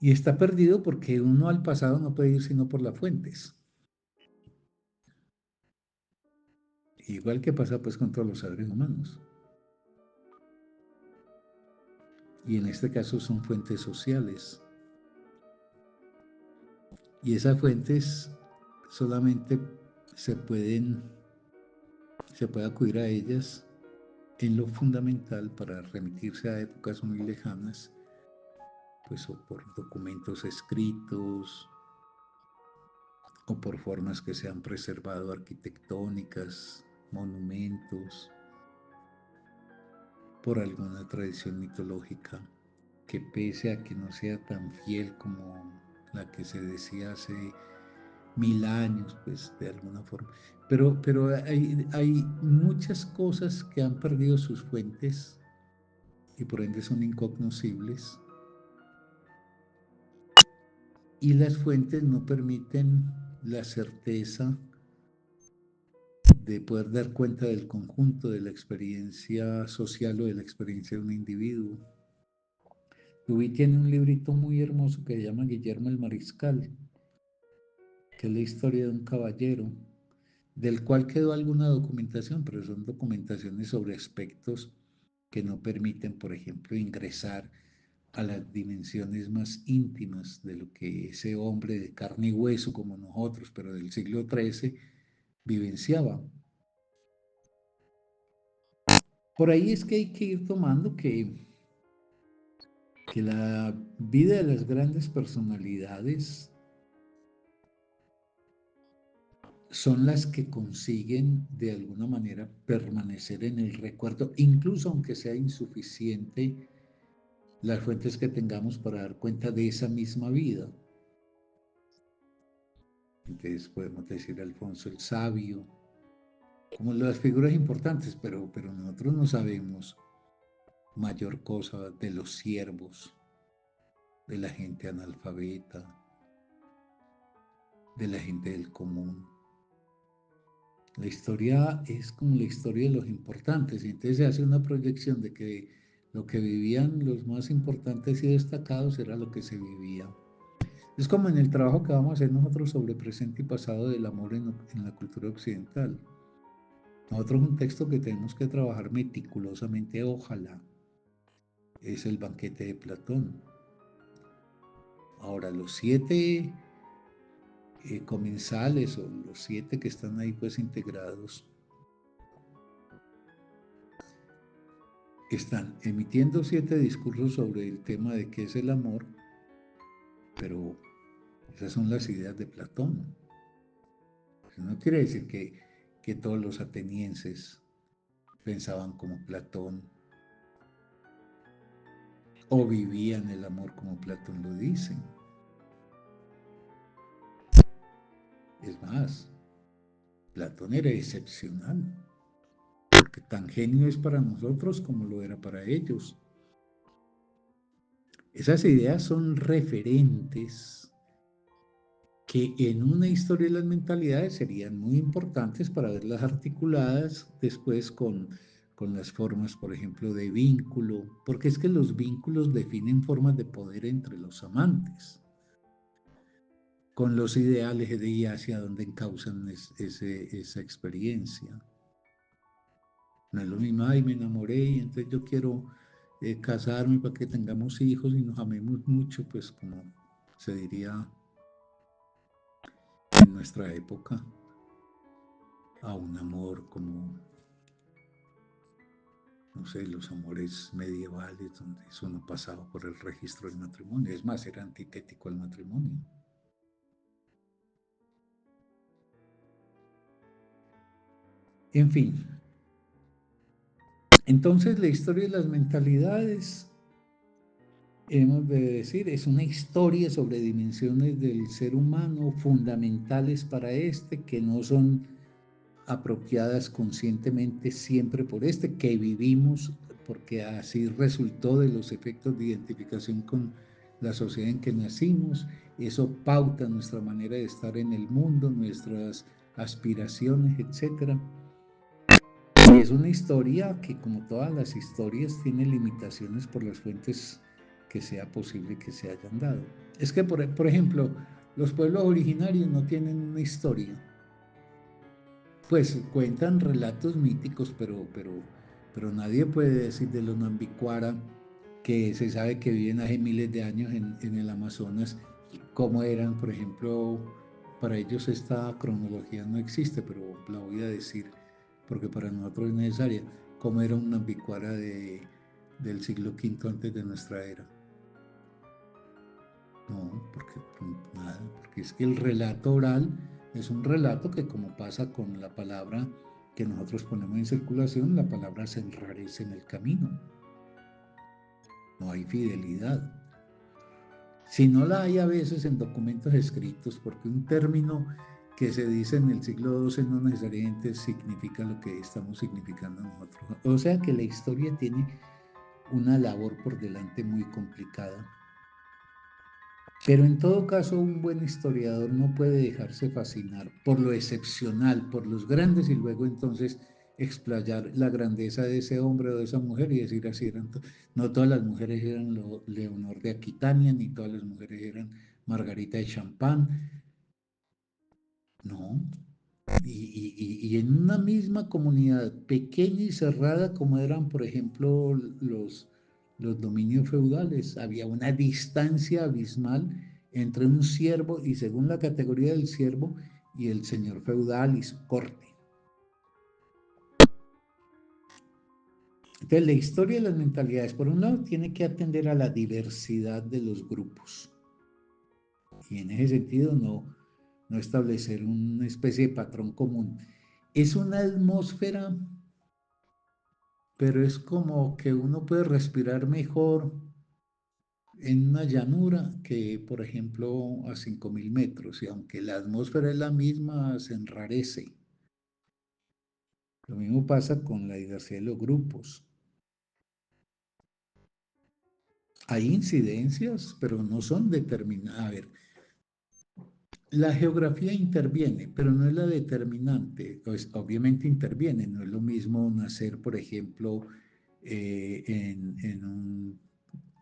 Y está perdido porque uno al pasado no puede ir sino por las fuentes. Igual que pasa pues con todos los seres humanos. Y en este caso son fuentes sociales. Y esas fuentes solamente se puede acudir a ellas en lo fundamental para remitirse a épocas muy lejanas, pues o por documentos escritos, o por formas que se han preservado arquitectónicas, monumentos, por alguna tradición mitológica que pese a que no sea tan fiel como la que se decía hace 1000 años, pues de alguna forma. Pero hay muchas cosas que han perdido sus fuentes y por ende son incognoscibles. Y las fuentes no permiten la certeza de poder dar cuenta del conjunto de la experiencia social o de la experiencia de un individuo. Rubí tiene un librito muy hermoso que se llama Guillermo el Mariscal, que es la historia de un caballero, del cual quedó alguna documentación, pero son documentaciones sobre aspectos que no permiten, por ejemplo, ingresar a las dimensiones más íntimas de lo que ese hombre de carne y hueso como nosotros, pero del siglo XIII, vivenciaba. Por ahí es que hay que ir tomando que la vida de las grandes personalidades son las que consiguen de alguna manera permanecer en el recuerdo, incluso aunque sea insuficiente las fuentes que tengamos para dar cuenta de esa misma vida. Entonces podemos decir Alfonso el Sabio, como las figuras importantes, pero nosotros no sabemos mayor cosa de los siervos, de la gente analfabeta, de la gente del común. La historia es como la historia de los importantes, y entonces se hace una proyección de que lo que vivían los más importantes y destacados era lo que se vivía. Es como en el trabajo que vamos a hacer nosotros sobre presente y pasado del amor en la cultura occidental. Nosotros un texto que tenemos que trabajar meticulosamente, ojalá, es el banquete de Platón. Ahora, los 7 comensales o los 7 que están ahí pues integrados están emitiendo 7 discursos sobre el tema de qué es el amor, pero esas son las ideas de Platón. Eso no quiere decir que todos los atenienses pensaban como Platón o vivían el amor como Platón lo dice. Es más, Platón era excepcional, porque tan genio es para nosotros como lo era para ellos. Esas ideas son referentes que en una historia de las mentalidades serían muy importantes para verlas articuladas después con las formas, por ejemplo, de vínculo, porque es que los vínculos definen formas de poder entre los amantes, con los ideales de hacia dónde encausan esa experiencia. No es lo mismo, ay, me enamoré y entonces yo quiero casarme para que tengamos hijos y nos amemos mucho, pues como se diría en nuestra época, a un amor como, no sé, los amores medievales, donde eso no pasaba por el registro del matrimonio, es más, era antitético al matrimonio. En fin, entonces la historia de las mentalidades, hemos de decir, es una historia sobre dimensiones del ser humano fundamentales para este, que no son apropiadas conscientemente siempre por este, que vivimos porque así resultó de los efectos de identificación con la sociedad en que nacimos. Eso pauta nuestra manera de estar en el mundo, nuestras aspiraciones, etc. Y es una historia que, como todas las historias, tiene limitaciones por las fuentes que sea posible que se hayan dado. Es que, por ejemplo, los pueblos originarios no tienen una historia. Pues cuentan relatos míticos, pero nadie puede decir de los Nambicuara, que se sabe que viven hace miles de años en el Amazonas, cómo eran, por ejemplo, para ellos esta cronología no existe, pero la voy a decir porque para nosotros es necesaria, cómo era un Nambicuara del siglo V antes de nuestra era. No, porque nada, porque es que el relato oral Es un relato que, como pasa con la palabra que nosotros ponemos en circulación, la palabra se enrarece en el camino. No hay fidelidad. Si no la hay a veces en documentos escritos, porque un término que se dice en el siglo XII no necesariamente significa lo que estamos significando nosotros. O sea que la historia tiene una labor por delante muy complicada. Pero en todo caso, un buen historiador no puede dejarse fascinar por lo excepcional, por los grandes, y luego entonces explayar la grandeza de ese hombre o de esa mujer y decir así eran, no todas las mujeres eran Leonor de Aquitania, ni todas las mujeres eran Margarita de Champán, no. Y en una misma comunidad pequeña y cerrada como eran, por ejemplo, los dominios feudales, había una distancia abismal entre un siervo y según la categoría del siervo y el señor feudal y su corte. Entonces, la historia de las mentalidades, por un lado, tiene que atender a la diversidad de los grupos. Y en ese sentido, no establecer una especie de patrón común. Es una atmósfera, pero es como que uno puede respirar mejor en una llanura que, por ejemplo, a 5.000 metros. Y aunque la atmósfera es la misma, se enrarece. Lo mismo pasa con la diversidad de los grupos. Hay incidencias, pero no son determinadas. A ver, la geografía interviene, pero no es la determinante. Pues, obviamente interviene, no es lo mismo nacer, por ejemplo, en un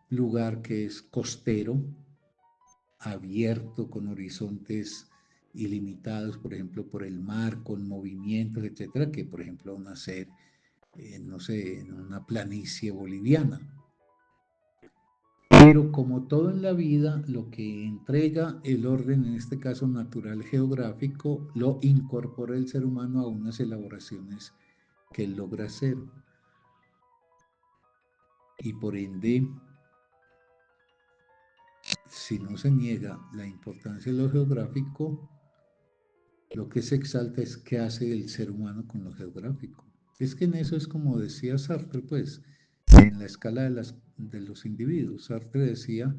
lugar que es costero, abierto, con horizontes ilimitados, por ejemplo, por el mar, con movimientos, etcétera, que, por ejemplo, nacer, no sé, en una planicie boliviana. Pero como todo en la vida, lo que entrega el orden, en este caso natural geográfico, lo incorpora el ser humano a unas elaboraciones que él logra hacer. Y por ende, si no se niega la importancia de lo geográfico, lo que se exalta es qué hace el ser humano con lo geográfico. Es que en eso es como decía Sartre, pues, en la escala de los individuos. Sartre decía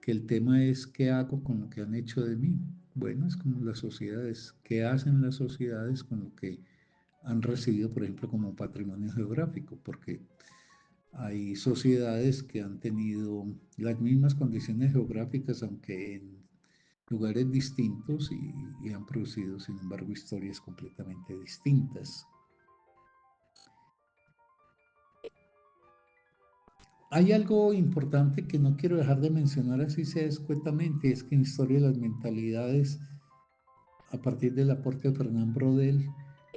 que el tema es qué hago con lo que han hecho de mí. Bueno, es como las sociedades, qué hacen las sociedades con lo que han recibido, por ejemplo, como patrimonio geográfico, porque hay sociedades que han tenido las mismas condiciones geográficas, aunque en lugares distintos y han producido, sin embargo, historias completamente distintas. Hay algo importante que no quiero dejar de mencionar así sea escuetamente, es que en Historia de las Mentalidades, a partir del aporte de Fernán Brodel,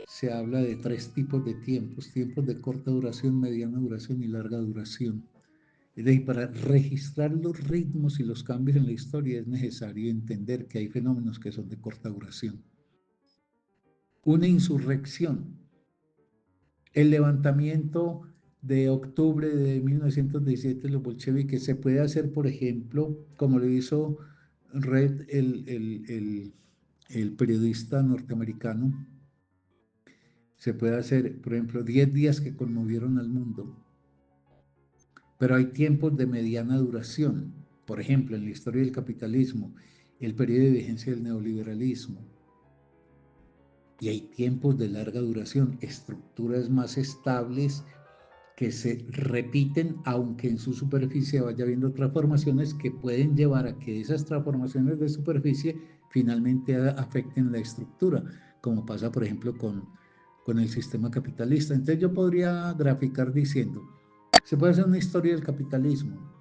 se habla de tres tipos de tiempos: tiempos de corta duración, mediana duración y larga duración. Es decir, para registrar los ritmos y los cambios en la historia es necesario entender que hay fenómenos que son de corta duración. Una insurrección, el levantamiento de octubre de 1917, los bolcheviques, se puede hacer, por ejemplo, como lo hizo Red, el periodista norteamericano, se puede hacer, por ejemplo, 10 días que conmovieron al mundo, pero hay tiempos de mediana duración, por ejemplo, en la historia del capitalismo, el periodo de vigencia del neoliberalismo, y hay tiempos de larga duración, estructuras más estables que se repiten, aunque en su superficie vaya habiendo transformaciones que pueden llevar a que esas transformaciones de superficie finalmente afecten la estructura, como pasa, por ejemplo, con el sistema capitalista. Entonces yo podría graficar diciendo, se puede hacer una historia del capitalismo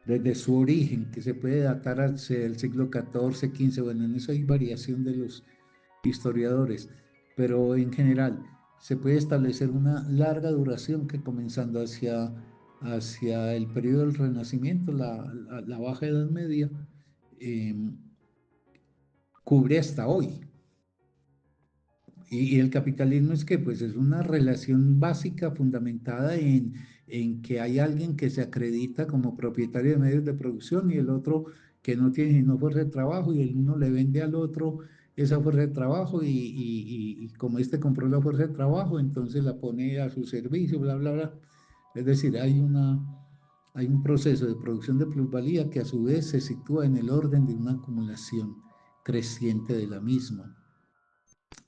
desde su origen, que se puede datar hacia el siglo XIV, XV, bueno, en eso hay variación de los historiadores, pero en general se puede establecer una larga duración que comenzando hacia el periodo del Renacimiento, la Baja Edad Media, eh, cubre hasta hoy. Y el capitalismo es que pues es una relación básica fundamentada en que hay alguien que se acredita como propietario de medios de producción y el otro que no tiene sino fuerza de trabajo y el uno le vende al otro esa fuerza de trabajo y como este compró la fuerza de trabajo, entonces la pone a su servicio, bla, bla, bla. Es decir, hay un proceso de producción de plusvalía que a su vez se sitúa en el orden de una acumulación creciente de la misma.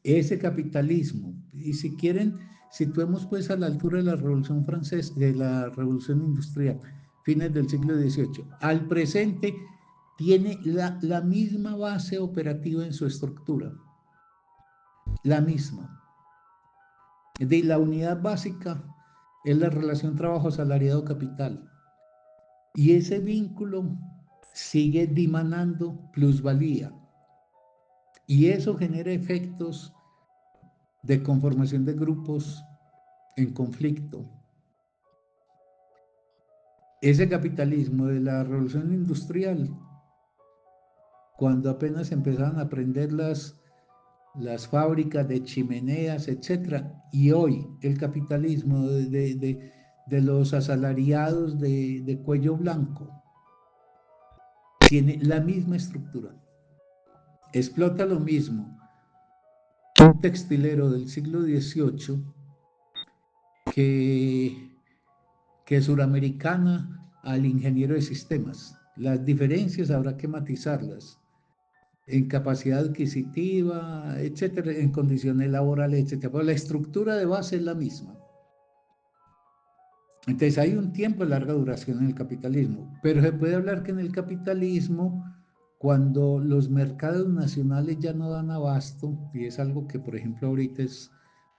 Ese capitalismo, y si quieren, situemos pues a la altura de la Revolución Francesa, de la Revolución Industrial, fines del siglo XVIII, al presente tiene la misma base operativa en su estructura, la misma. De la unidad básica es la relación trabajo asalariado capital. Y ese vínculo sigue dimanando plusvalía. Y eso genera efectos de conformación de grupos en conflicto. Ese capitalismo de la revolución industrial, cuando apenas empezaban a aprender las fábricas de chimeneas, etcétera, y hoy el capitalismo de los asalariados de cuello blanco tiene la misma estructura, explota lo mismo un textilero del siglo XVIII que, que suramericana al ingeniero de sistemas. Las diferencias habrá que matizarlas en capacidad adquisitiva, etcétera, en condiciones laborales, etcétera. Pero la estructura de base es la misma. Entonces hay un tiempo de larga duración en el capitalismo, pero se puede hablar que en el capitalismo, cuando los mercados nacionales ya no dan abasto, y es algo que por ejemplo ahorita es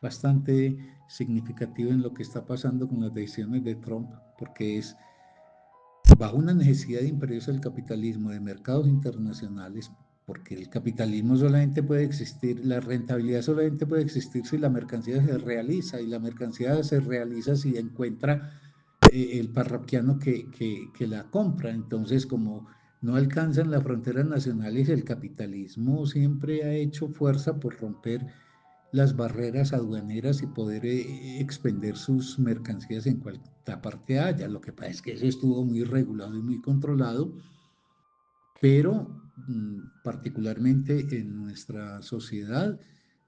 bastante significativo en lo que está pasando con las decisiones de Trump, porque es bajo una necesidad imperiosa del capitalismo de mercados internacionales, porque el capitalismo solamente puede existir, la rentabilidad solamente puede existir si la mercancía se realiza, y la mercancía se realiza si encuentra el parroquiano que la compra. Entonces, como no alcanzan las fronteras nacionales, el capitalismo siempre ha hecho fuerza por romper las barreras aduaneras y poder expender sus mercancías en cualquier parte haya. Lo que pasa es que eso estuvo muy regulado y muy controlado, pero particularmente en nuestra sociedad,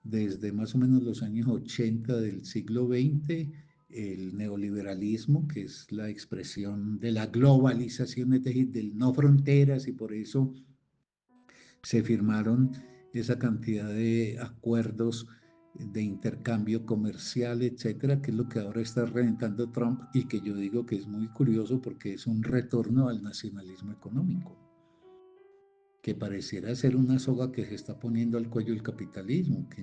desde más o menos los años 80 del siglo XX, el neoliberalismo, que es la expresión de la globalización, es decir, del no fronteras, y por eso se firmaron esa cantidad de acuerdos de intercambio comercial, etcétera, que es lo que ahora está reventando Trump y que yo digo que es muy curioso porque es un retorno al nacionalismo económico, que pareciera ser una soga que se está poniendo al cuello el capitalismo, que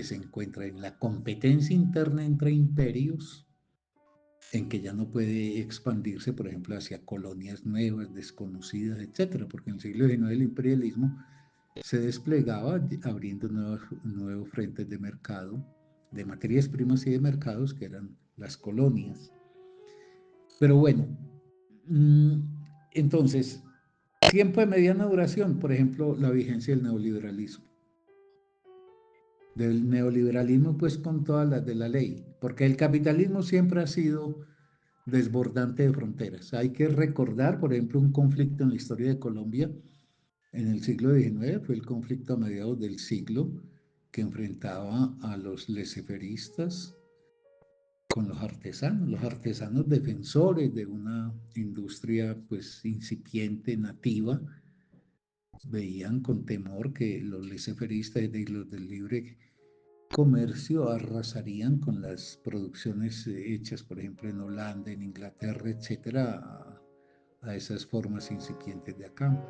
se encuentra en la competencia interna entre imperios, en que ya no puede expandirse, por ejemplo, hacia colonias nuevas, desconocidas, etcétera, porque en el siglo XIX el imperialismo se desplegaba abriendo nuevos frentes de mercado, de materias primas y de mercados, que eran las colonias. Pero bueno, mm, entonces, tiempo de mediana duración, por ejemplo, la vigencia del neoliberalismo. Del neoliberalismo, pues con todas las de la ley, porque el capitalismo siempre ha sido desbordante de fronteras. Hay que recordar, por ejemplo, un conflicto en la historia de Colombia en el siglo XIX, fue el conflicto a mediados del siglo que enfrentaba a los laissez-fairistas con los artesanos defensores de una industria pues incipiente, nativa, veían con temor que los laissez-fairistas y los del libre comercio arrasarían con las producciones hechas, por ejemplo, en Holanda, en Inglaterra, etcétera, a esas formas incipientes de acá.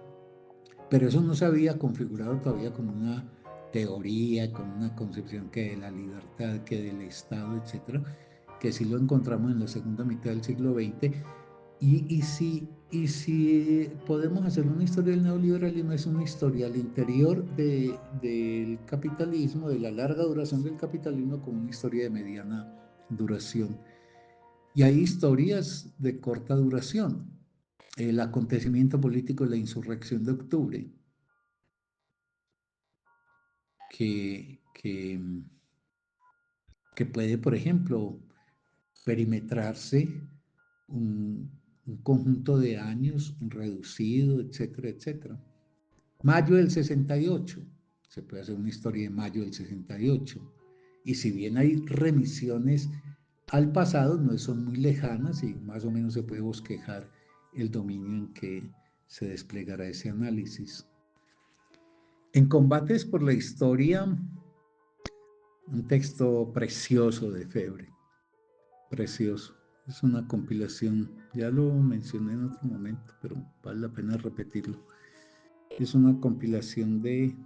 Pero eso no se había configurado todavía como una teoría, como una concepción que de la libertad, que del Estado, etcétera, que sí lo encontramos en la segunda mitad del siglo XX. Y si podemos hacer una historia del neoliberalismo, es una historia al interior del capitalismo, de la larga duración del capitalismo, como una historia de mediana duración. Y hay historias de corta duración. El acontecimiento político de la insurrección de octubre, que que puede, por ejemplo, perimetrarse un, un conjunto de años reducido, etcétera, etcétera. Mayo del 68, se puede hacer una historia de mayo del 68. Y si bien hay remisiones al pasado, no son muy lejanas y más o menos se puede bosquejar el dominio en que se desplegará ese análisis. En Combates por la Historia, un texto precioso de Febre, precioso. Es una compilación, ya lo mencioné en otro momento, pero vale la pena repetirlo. Es una compilación de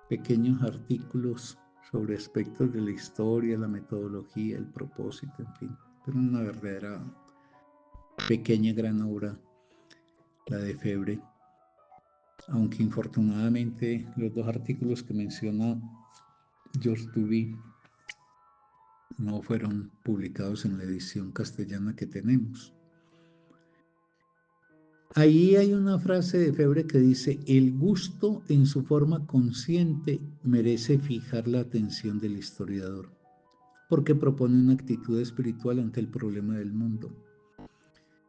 pequeños artículos sobre aspectos de la historia, la metodología, el propósito, en fin. Pero una verdadera pequeña gran obra, la de Febre. Aunque infortunadamente los dos artículos que menciona George Duby no fueron publicados en la edición castellana que tenemos. Ahí hay una frase de Febre que dice: el gusto en su forma consciente merece fijar la atención del historiador, porque propone una actitud espiritual ante el problema del mundo.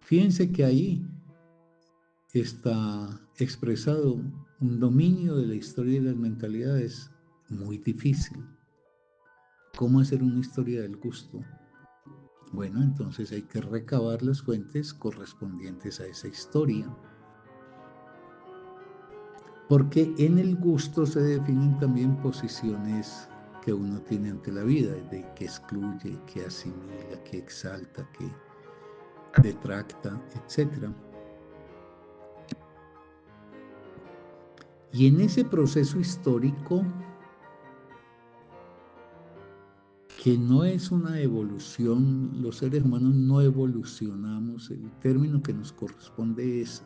Fíjense que ahí está expresado un dominio de la historia y las mentalidades muy difícil. ¿Cómo hacer una historia del gusto? Bueno, entonces hay que recabar las fuentes correspondientes a esa historia. Porque en el gusto se definen también posiciones que uno tiene ante la vida, de que excluye, que asimila, que exalta, que detracta, etc. Y en ese proceso histórico, que no es una evolución, los seres humanos no evolucionamos, el término que nos corresponde es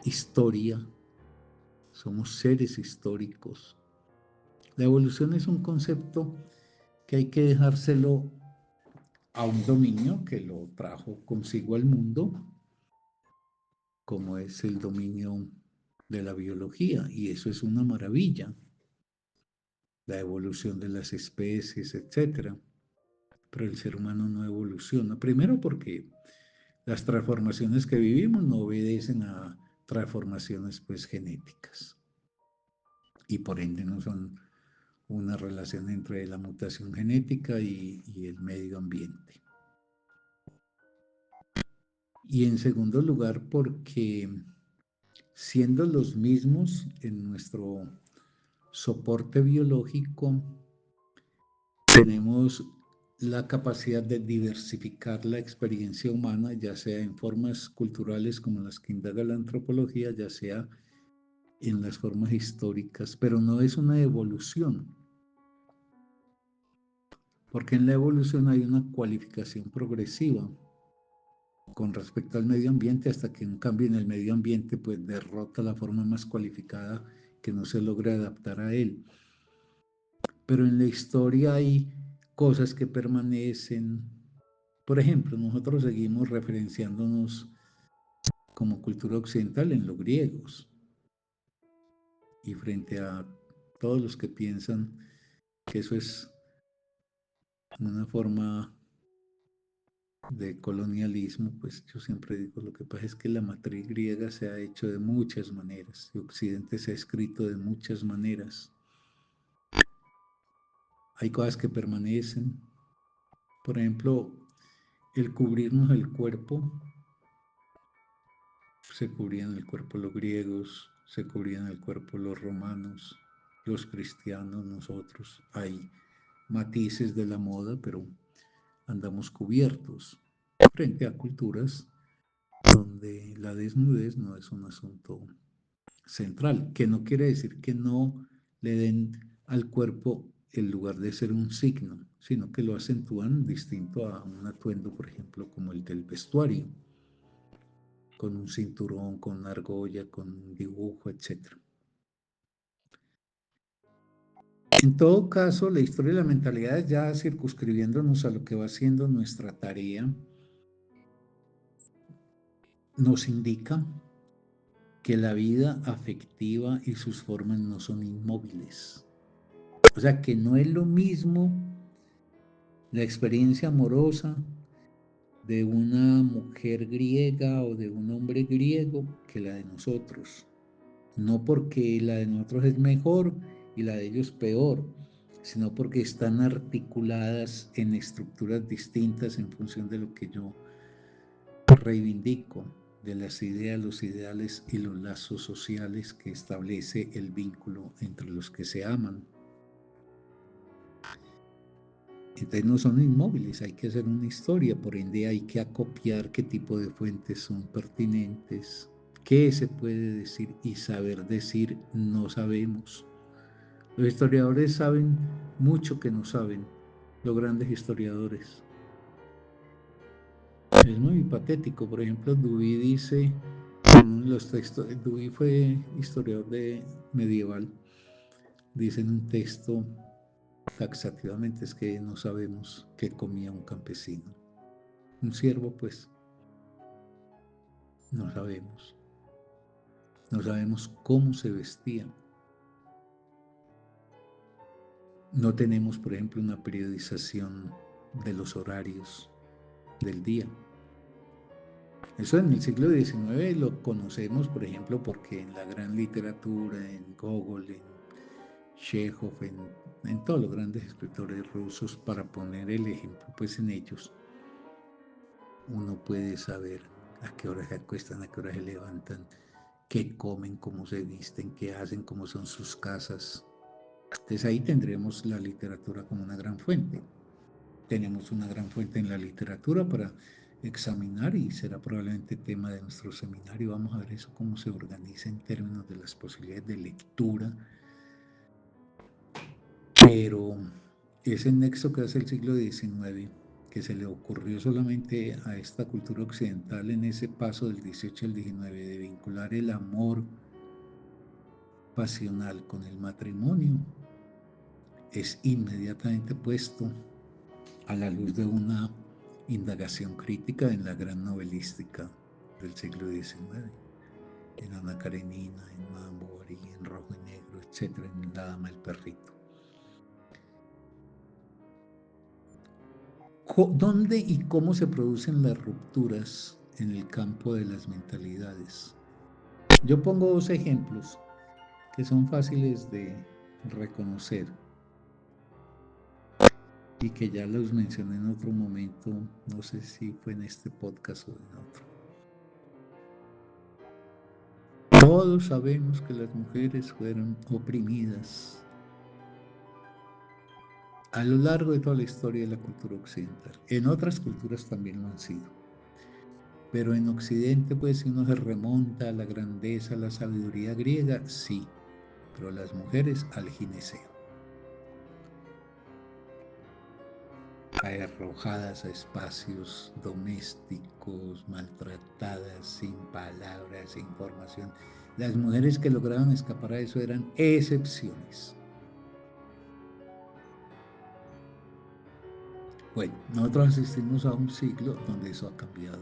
historia, somos seres históricos. La evolución es un concepto que hay que dejárselo a un dominio que lo trajo consigo al mundo, como es el dominio de la biología, y eso es una maravilla, la evolución de las especies, etcétera. Pero el ser humano no evoluciona, primero porque las transformaciones que vivimos no obedecen a transformaciones pues genéticas y por ende no son una relación entre la mutación genética y el medio ambiente. Y en segundo lugar, porque siendo los mismos en nuestro soporte biológico, tenemos la capacidad de diversificar la experiencia humana, ya sea en formas culturales como las que indaga la antropología, ya sea en las formas históricas, pero no es una evolución, porque en la evolución hay una cualificación progresiva con respecto al medio ambiente, hasta que un cambio en el medio ambiente pues derrota la forma más cualificada que no se logra adaptar a él. Pero en la historia hay cosas que permanecen. Por ejemplo, nosotros seguimos referenciándonos como cultura occidental en los griegos, y frente a todos los que piensan que eso es una forma de colonialismo, pues yo siempre digo, lo que pasa es que la matriz griega se ha hecho de muchas maneras, y Occidente se ha escrito de muchas maneras. Hay cosas que permanecen, por ejemplo, el cubrirnos el cuerpo. Se cubrían el cuerpo los griegos, se cubrían el cuerpo los romanos, los cristianos, nosotros. Hay matices de la moda, pero andamos cubiertos frente a culturas donde la desnudez no es un asunto central, que no quiere decir que no le den al cuerpo el lugar de ser un signo, sino que lo acentúan distinto a un atuendo, por ejemplo, como el del vestuario, con un cinturón, con una argolla, con un dibujo, etc. En todo caso, la historia de la mentalidad, ya circunscribiéndonos a lo que va siendo nuestra tarea, nos indica que la vida afectiva y sus formas no son inmóviles. O sea, que no es lo mismo la experiencia amorosa de una mujer griega o de un hombre griego que la de nosotros. no porque la de nosotros es mejor y la de ellos peor, sino porque están articuladas en estructuras distintas en función de lo que yo reivindico, de las ideas, los ideales y los lazos sociales que establece el vínculo entre los que se aman. Entonces no son inmóviles, hay que hacer una historia, por ende hay que acopiar qué tipo de fuentes son pertinentes, qué se puede decir y saber decir no sabemos. Los historiadores saben mucho que no saben, los grandes historiadores. Es muy patético, por ejemplo, Duby dice, en los textos, Duby fue historiador medieval, dice en un texto taxativamente es que no sabemos qué comía un campesino. Un siervo, pues, no sabemos. No sabemos cómo se vestía. No tenemos, por ejemplo, una periodización de los horarios del día. Eso en el siglo XIX lo conocemos, por ejemplo, porque en la gran literatura, en Gogol, en Chekhov, en todos los grandes escritores rusos, para poner el ejemplo, pues en ellos, uno puede saber a qué hora se acuestan, a qué hora se levantan, qué comen, cómo se visten, qué hacen, cómo son sus casas. Entonces ahí tendremos la literatura como una gran fuente. Tenemos una gran fuente en la literatura para examinar y será probablemente tema de nuestro seminario. Vamos a ver eso, cómo se organiza en términos de las posibilidades de lectura. Pero ese nexo que hace el siglo XIX, que se le ocurrió solamente a esta cultura occidental en ese paso del XVIII al XIX, de vincular el amor pasional con el matrimonio, es inmediatamente puesto a la luz de una indagación crítica en la gran novelística del siglo XIX, en Ana Karenina, en Madame Bovary, en Rojo y Negro, etc., en La Dama del Perrito. ¿Dónde y cómo se producen las rupturas en el campo de las mentalidades? Yo pongo dos ejemplos que son fáciles de reconocer y que ya los mencioné en otro momento, no sé si fue en este podcast o en otro. Todos sabemos que las mujeres fueron oprimidas a lo largo de toda la historia de la cultura occidental. En otras culturas también lo han sido. Pero en Occidente, pues, si uno se remonta a la grandeza, a la sabiduría griega, sí. Pero las mujeres al gineceo. Arrojadas a espacios domésticos, maltratadas, sin palabras, sin formación. Las mujeres que lograban escapar a eso eran excepciones. Bueno, nosotros asistimos a un siglo donde eso ha cambiado.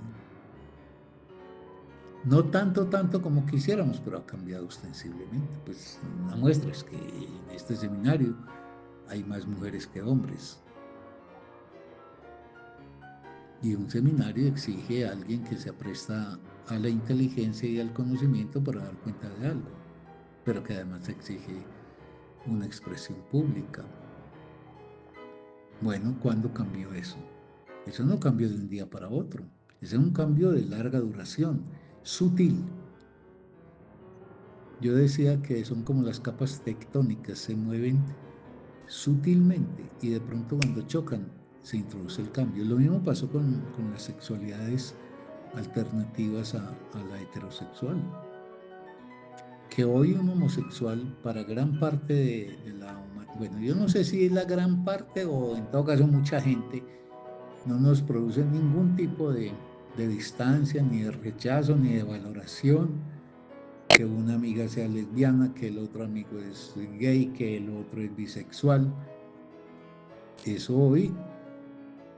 No tanto como quisiéramos, pero ha cambiado ostensiblemente. Pues una muestra es que en este seminario hay más mujeres que hombres. Y un seminario exige a alguien que se apresta a la inteligencia y al conocimiento para dar cuenta de algo, pero que además exige una expresión pública. Bueno, ¿cuándo cambió eso? Eso no cambió de un día para otro. Ese es un cambio de larga duración, sutil. Yo decía que son como las capas tectónicas, se mueven sutilmente y de pronto cuando chocan se introduce el cambio. Lo mismo pasó con las sexualidades alternativas a la heterosexual. Que hoy un homosexual para gran parte de la humanidad, bueno, yo no sé si es la gran parte o en todo caso mucha gente, no nos produce ningún tipo de distancia, ni de rechazo, ni de valoración, que una amiga sea lesbiana, que el otro amigo es gay, que el otro es bisexual. Eso hoy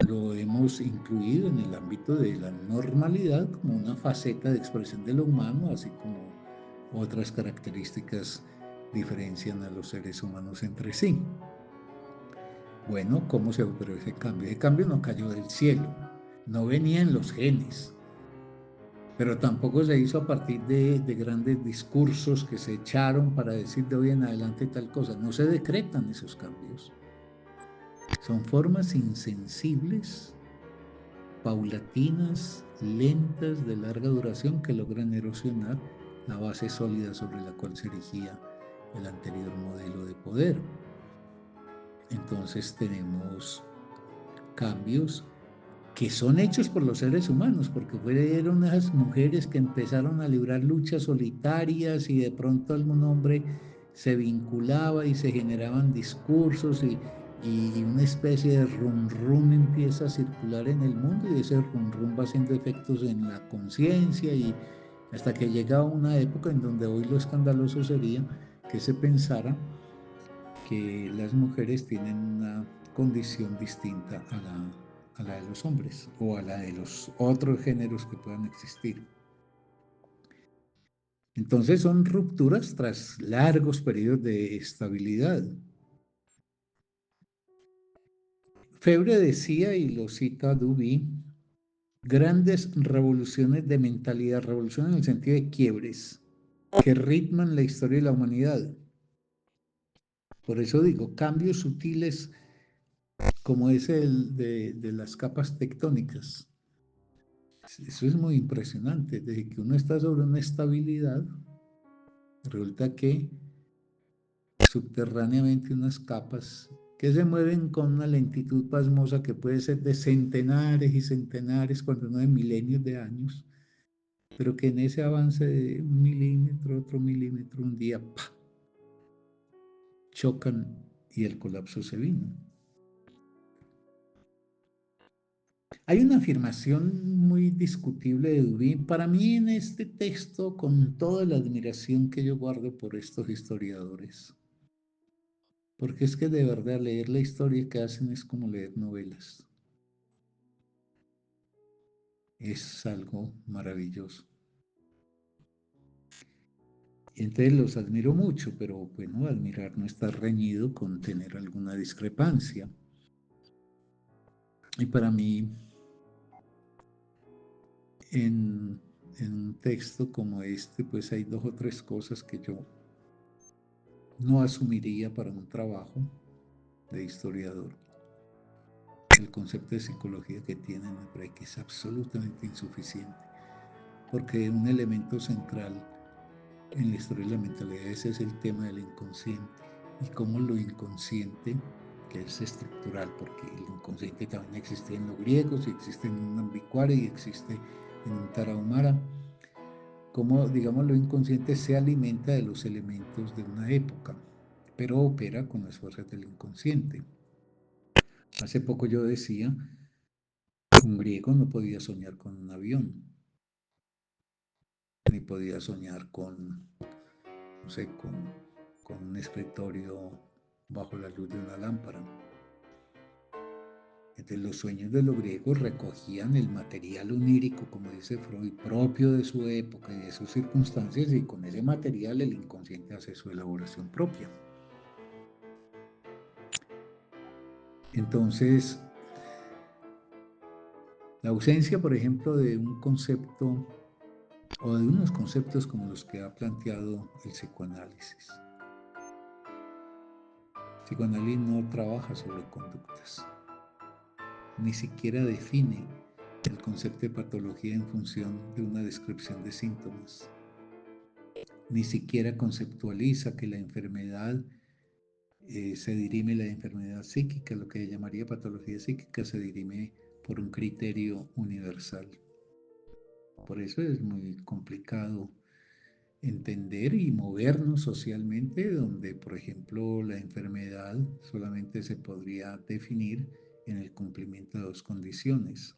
lo hemos incluido en el ámbito de la normalidad como una faceta de expresión de lo humano, así como otras características diferencian a los seres humanos entre sí. Bueno, ¿cómo se operó ese cambio? Ese cambio no cayó del cielo, no venía en los genes. pero tampoco se hizo a partir de grandes discursos que se echaron para decir de hoy en adelante tal cosa. No se decretan esos cambios. Son formas insensibles, paulatinas, lentas, de larga duración, que logran erosionar la base sólida sobre la cual se erigía el anterior modelo de poder. Entonces tenemos cambios que son hechos por los seres humanos, porque fueron esas mujeres que empezaron a librar luchas solitarias y de pronto algún hombre se vinculaba y se generaban discursos y una especie de rum rum empieza a circular en el mundo y ese rum rum va haciendo efectos en la conciencia y hasta que llega una época en donde hoy lo escandaloso sería que se pensara que las mujeres tienen una condición distinta a la de los hombres o a la de los otros géneros que puedan existir. Entonces son rupturas tras largos periodos de estabilidad. Febre decía, y lo cita Duby, grandes revoluciones de mentalidad, revolución en el sentido de quiebres, que ritman la historia de la humanidad. Por eso digo, cambios sutiles como ese de las capas tectónicas. Eso es muy impresionante. Desde que uno está sobre una estabilidad, resulta que subterráneamente unas capas que se mueven con una lentitud pasmosa que puede ser de centenares y centenares, cuando no de milenios de años, pero que en ese avance de un milímetro, otro milímetro, un día, ¡pah!, chocan y el colapso se vino. Hay una afirmación muy discutible de Dubin, para mí en este texto, con toda la admiración que yo guardo por estos historiadores, porque es que de verdad leer la historia que hacen es como leer novelas, es algo maravilloso. Y entonces los admiro mucho, pero bueno, admirar no está reñido con tener alguna discrepancia. Y para mí, en un texto como este, pues hay dos o tres cosas que yo no asumiría para un trabajo de historiador. El concepto de psicología que tienen me parece que es absolutamente insuficiente, porque un elemento central en la historia de la mentalidad ese es el tema del inconsciente y cómo lo inconsciente, que es estructural, porque el inconsciente también existe en los griegos y existe en un ambicuare y existe en un tarahumara, cómo, digamos, lo inconsciente se alimenta de los elementos de una época, pero opera con las fuerzas del inconsciente. Hace poco yo decía, un griego no podía soñar con un avión, ni podía soñar con, no sé, con un escritorio bajo la luz de una lámpara. Entonces, los sueños de los griegos recogían el material onírico, como dice Freud, propio de su época y de sus circunstancias, y con ese material el inconsciente hace su elaboración propia. Entonces, la ausencia, por ejemplo, de un concepto o de unos conceptos como los que ha planteado el psicoanálisis. El psicoanálisis no trabaja sobre conductas, ni siquiera define el concepto de patología en función de una descripción de síntomas, ni siquiera conceptualiza que la enfermedad se dirime, la enfermedad psíquica, lo que llamaría patología psíquica, se dirime por un criterio universal. Por eso es muy complicado entender y movernos socialmente, donde, por ejemplo, la enfermedad solamente se podría definir en el cumplimiento de dos condiciones.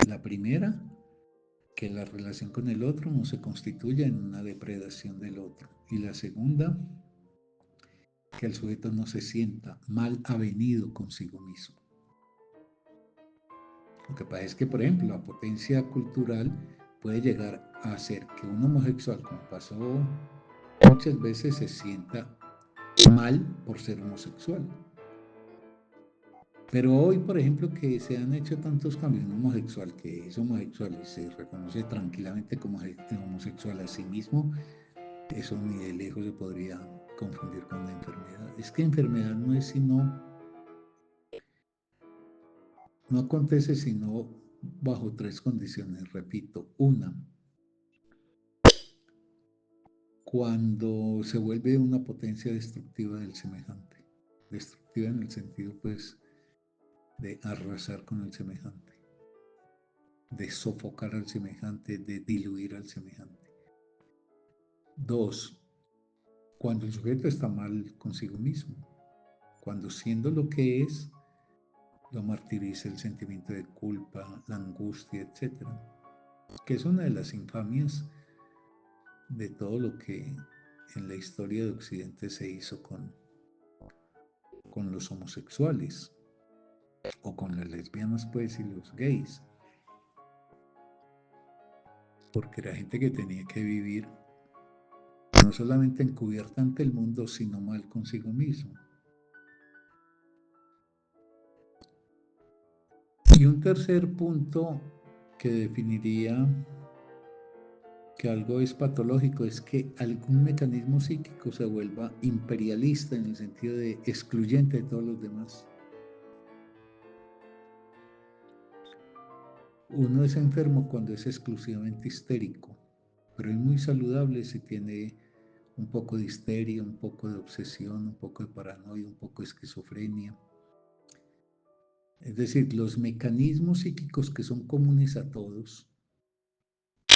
La primera, que la relación con el otro no se constituya en una depredación del otro. Y la segunda, que el sujeto no se sienta mal avenido consigo mismo. Lo que pasa es que, por ejemplo, la potencia cultural puede llegar a hacer que un homosexual, como pasó muchas veces, se sienta mal por ser homosexual. Pero hoy, por ejemplo, que se han hecho tantos cambios, un homosexual que es homosexual y se reconoce tranquilamente como homosexual a sí mismo, eso ni de lejos se podría confundir con una enfermedad. Es que enfermedad no es sino, no acontece sino bajo tres condiciones, repito. Una, cuando se vuelve una potencia destructiva del semejante. Destructiva en el sentido, pues, de arrasar con el semejante, de sofocar al semejante, de diluir al semejante. Dos, cuando el sujeto está mal consigo mismo, cuando siendo lo que es, lo martiriza el sentimiento de culpa, la angustia, etcétera, que es una de las infamias de todo lo que en la historia de Occidente se hizo con los homosexuales o con las lesbianas, pues, y los gays, porque era gente que tenía que vivir no solamente encubierta ante el mundo, sino mal consigo mismo. Y un tercer punto que definiría que algo es patológico es que algún mecanismo psíquico se vuelva imperialista en el sentido de excluyente de todos los demás. Uno es enfermo cuando es exclusivamente histérico, pero es muy saludable si tiene un poco de histeria, un poco de obsesión, un poco de paranoia, un poco de esquizofrenia. Es decir, los mecanismos psíquicos que son comunes a todos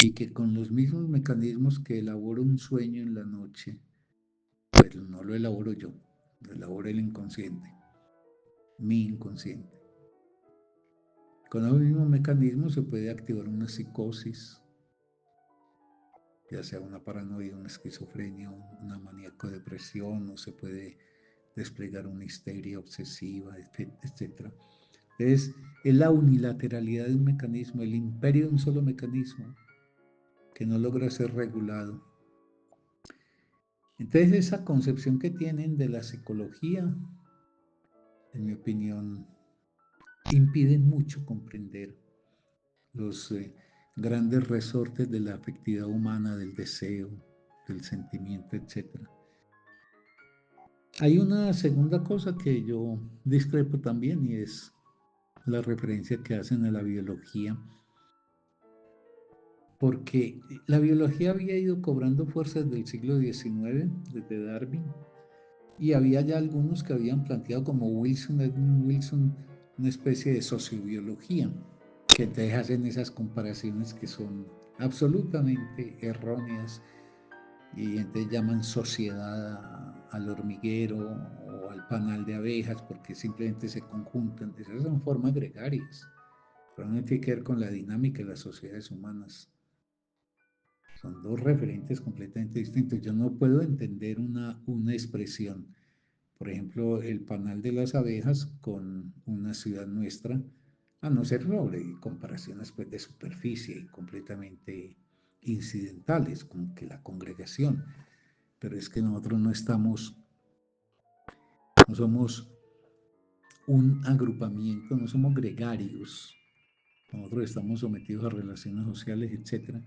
y que con los mismos mecanismos que elaboro un sueño en la noche, pero no lo elaboro yo, lo elabora el inconsciente, mi inconsciente. Con los mismos mecanismos se puede activar una psicosis, ya sea una paranoia, una esquizofrenia, una maníaco-depresión, o se puede desplegar una histeria obsesiva, etc. Entonces, es la unilateralidad de un mecanismo, el imperio de un solo mecanismo que no logra ser regulado. Entonces, esa concepción que tienen de la psicología, en mi opinión, impide mucho comprender los grandes resortes de la afectividad humana, del deseo, del sentimiento, etc. Hay una segunda cosa que yo discrepo también y es la referencia que hacen a la biología, porque la biología había ido cobrando fuerza desde el siglo XIX, desde Darwin, y había ya algunos que habían planteado como Wilson, Edmund Wilson, una especie de sociobiología, que entonces hacen esas comparaciones que son absolutamente erróneas y entonces llaman sociedad al hormiguero o al panal de abejas porque simplemente se conjuntan. Esas son formas gregarias, pero no tiene que ver con la dinámica de las sociedades humanas. Son dos referentes completamente distintos. Yo no puedo entender una expresión, por ejemplo, el panal de las abejas con una ciudad nuestra, a no ser sobre comparaciones pues, de superficie y completamente incidentales, como que la congregación. Pero es que nosotros no estamos, no somos un agrupamiento, no somos gregarios. Nosotros estamos sometidos a relaciones sociales, etc.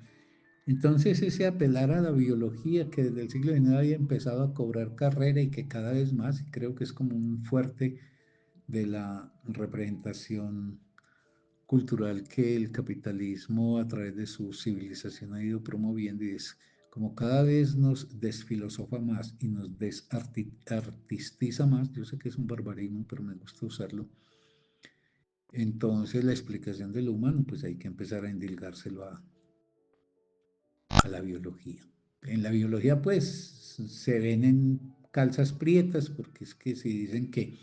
Entonces ese apelar a la biología que desde el siglo XIX había empezado a cobrar carrera y que cada vez más, y creo que es como un fuerte de la representación cultural que el capitalismo a través de su civilización ha ido promoviendo y es como cada vez nos desfilosofa más y nos desartistiza más, yo sé que es un barbarismo, pero me gusta usarlo, entonces la explicación de lo humano, pues hay que empezar a endilgárselo a la biología. En la biología, pues, se ven en calzas prietas, porque es que si dicen que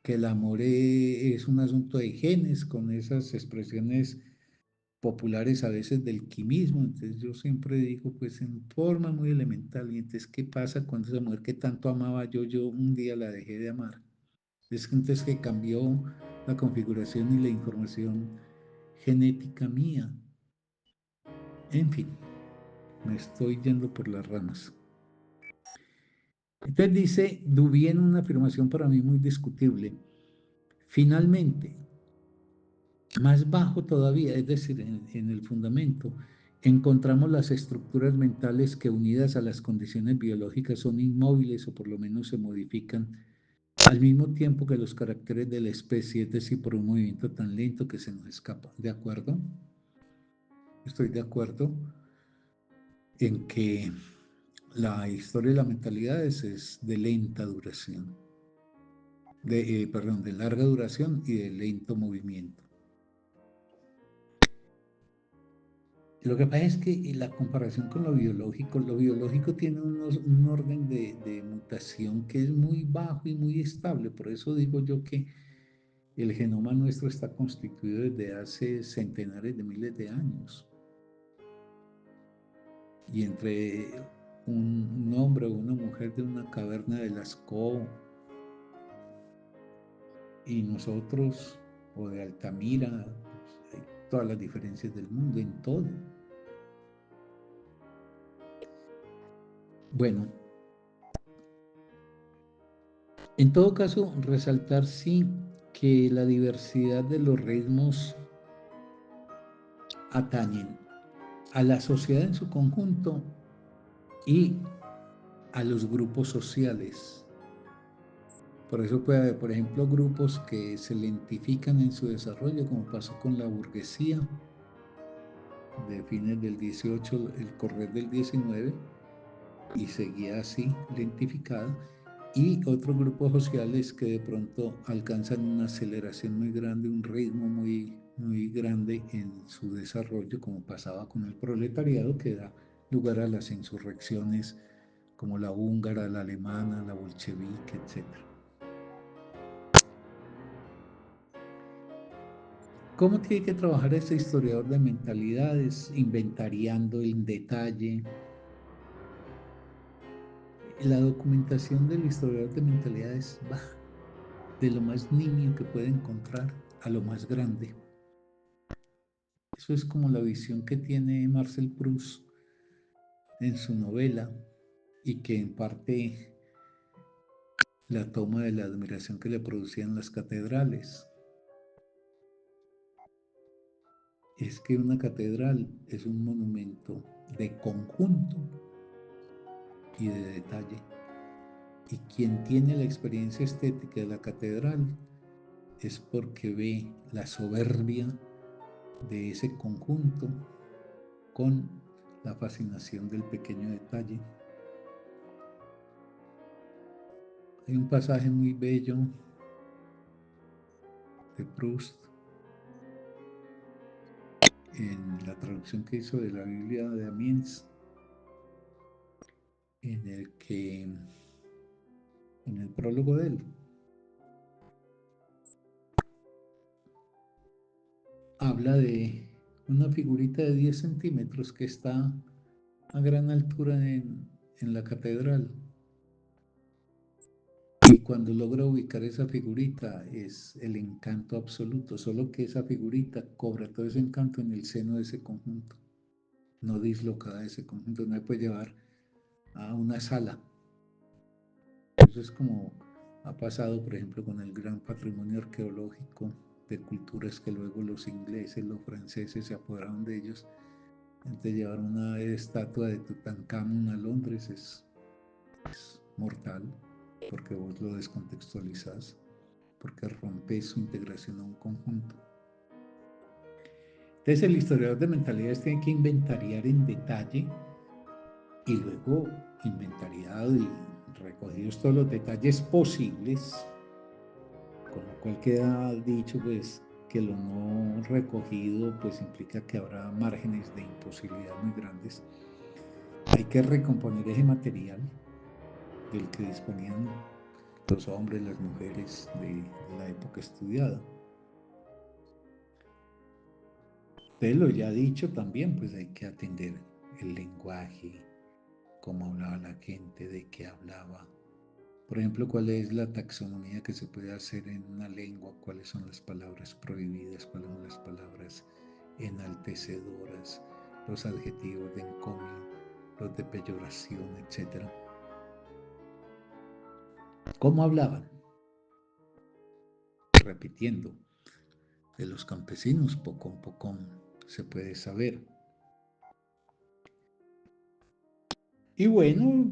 el amor es un asunto de genes, con esas expresiones populares a veces del quimismo, entonces yo siempre digo, pues, en forma muy elemental, y entonces, ¿qué pasa cuando esa mujer que tanto amaba yo un día la dejé de amar? Es que entonces que cambió la configuración y la información genética mía. En fin, me estoy yendo por las ramas. Entonces dice Duvier una afirmación para mí muy discutible. Finalmente, más bajo todavía, es decir, en el fundamento, encontramos las estructuras mentales que unidas a las condiciones biológicas son inmóviles o por lo menos se modifican al mismo tiempo que los caracteres de la especie, es decir, por un movimiento tan lento que se nos escapa. ¿De acuerdo? Estoy de acuerdo en que la historia de la mentalidad es de lenta duración, de larga duración y de lento movimiento. Lo que pasa es que la comparación con lo biológico tiene un orden de mutación que es muy bajo y muy estable. Por eso digo yo que el genoma nuestro está constituido desde hace centenares de miles de años. Y entre un hombre o una mujer de una caverna de Lascaux y nosotros, o de Altamira, pues, hay todas las diferencias del mundo en todo. Bueno, en todo caso, resaltar sí que la diversidad de los ritmos atañen a la sociedad en su conjunto y a los grupos sociales. Por eso puede haber, por ejemplo, grupos que se lentifican en su desarrollo, como pasó con la burguesía de fines del 18, el correr del 19, y seguía así, lentificada, y otros grupos sociales que de pronto alcanzan una aceleración muy grande, un ritmo muy grande en su desarrollo, como pasaba con el proletariado, que da lugar a las insurrecciones como la húngara, la alemana, la bolchevique, etc. ¿Cómo tiene que trabajar este historiador de mentalidades? Inventariando en detalle. La documentación del historiador de mentalidades va de lo más nimio que puede encontrar a lo más grande. Eso es como la visión que tiene Marcel Proust en su novela y que en parte la toma de la admiración que le producían las catedrales. Es que una catedral es un monumento de conjunto y de detalle. Y quien tiene la experiencia estética de la catedral es porque ve la soberbia de ese conjunto con la fascinación del pequeño detalle. Hay un pasaje muy bello de Proust en la traducción que hizo de la Biblia de Amiens, en el que, en el prólogo de él, habla de una figurita de 10 centímetros que está a gran altura en la catedral. Y cuando logra ubicar esa figurita es el encanto absoluto, solo que esa figurita cobra todo ese encanto en el seno de ese conjunto, no dislocada de ese conjunto, no se puede llevar a una sala. Eso es como ha pasado, por ejemplo, con el gran patrimonio arqueológico de culturas que luego los ingleses, los franceses se apoderaron de ellos. Antes de llevar una estatua de Tutankamón a Londres es mortal, porque vos lo descontextualizás, porque rompes su integración a un conjunto. Entonces el historiador de mentalidades tiene que inventariar en detalle y luego inventariado y recogidos todos los detalles posibles, con lo cual queda dicho pues que lo no recogido pues implica que habrá márgenes de imposibilidad muy grandes. Hay que recomponer ese material del que disponían los hombres, las mujeres de la época estudiada. De lo ya dicho también, pues hay que atender el lenguaje, cómo hablaba la gente, de qué hablaba. Por ejemplo, cuál es la taxonomía que se puede hacer en una lengua, cuáles son las palabras prohibidas, cuáles son las palabras enaltecedoras, los adjetivos de encomio, los de peyoración, etc. ¿Cómo hablaban? repitiendo. De los campesinos poco a poco se puede saber. Y bueno,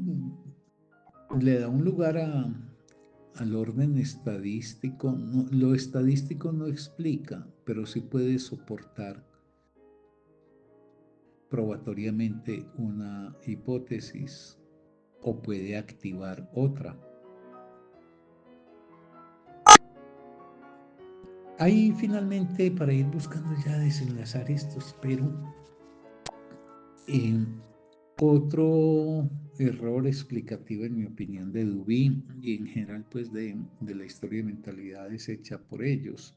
le da un lugar al orden estadístico. No, lo estadístico no explica, pero sí puede soportar probatoriamente una hipótesis o puede activar otra. Ahí finalmente, para ir buscando ya desenlazar esto, espero, otro error explicativo, en mi opinión, de Dubin y en general pues de la historia de mentalidades hecha por ellos,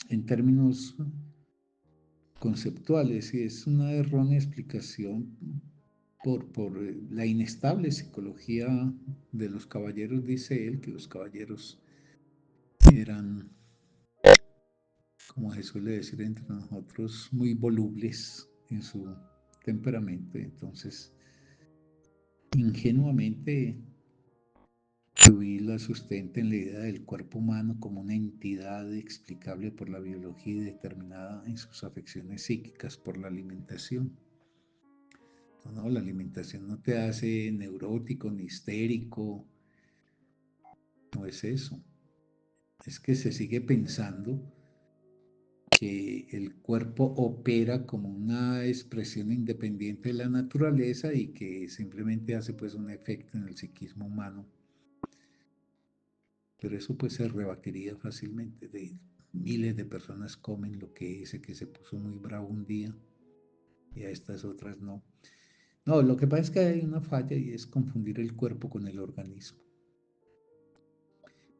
en términos conceptuales, y es una errónea explicación por la inestable psicología de los caballeros. Dice él que los caballeros eran, como se suele decir entre nosotros, muy volubles en su temperamento. Entonces, ingenuamente, Dewey la sustenta en la idea del cuerpo humano como una entidad explicable por la biología y determinada en sus afecciones psíquicas por la alimentación. No, la alimentación no te hace neurótico ni histérico, no es eso. Es que se sigue pensando que el cuerpo opera como una expresión independiente de la naturaleza y que simplemente hace pues un efecto en el psiquismo humano. Pero eso pues se rebatiría fácilmente. De miles de personas comen lo que ese que se puso muy bravo un día y a estas otras no. No, lo que pasa es que hay una falla y es confundir el cuerpo con el organismo.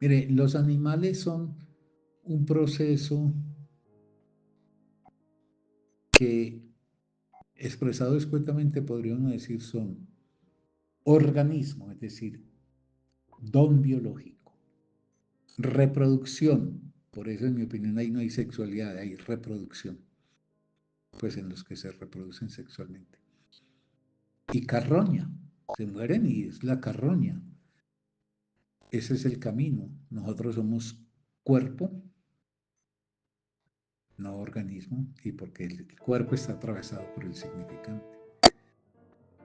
Mire, los animales son un proceso que, expresado escuetamente, podríamos decir son organismo, es decir, don biológico, reproducción, por eso en mi opinión ahí no hay sexualidad, hay reproducción, pues en los que se reproducen sexualmente. Y carroña, se mueren y es la carroña. Ese es el camino. Nosotros somos cuerpo, no organismo, y porque el cuerpo está atravesado por el significante.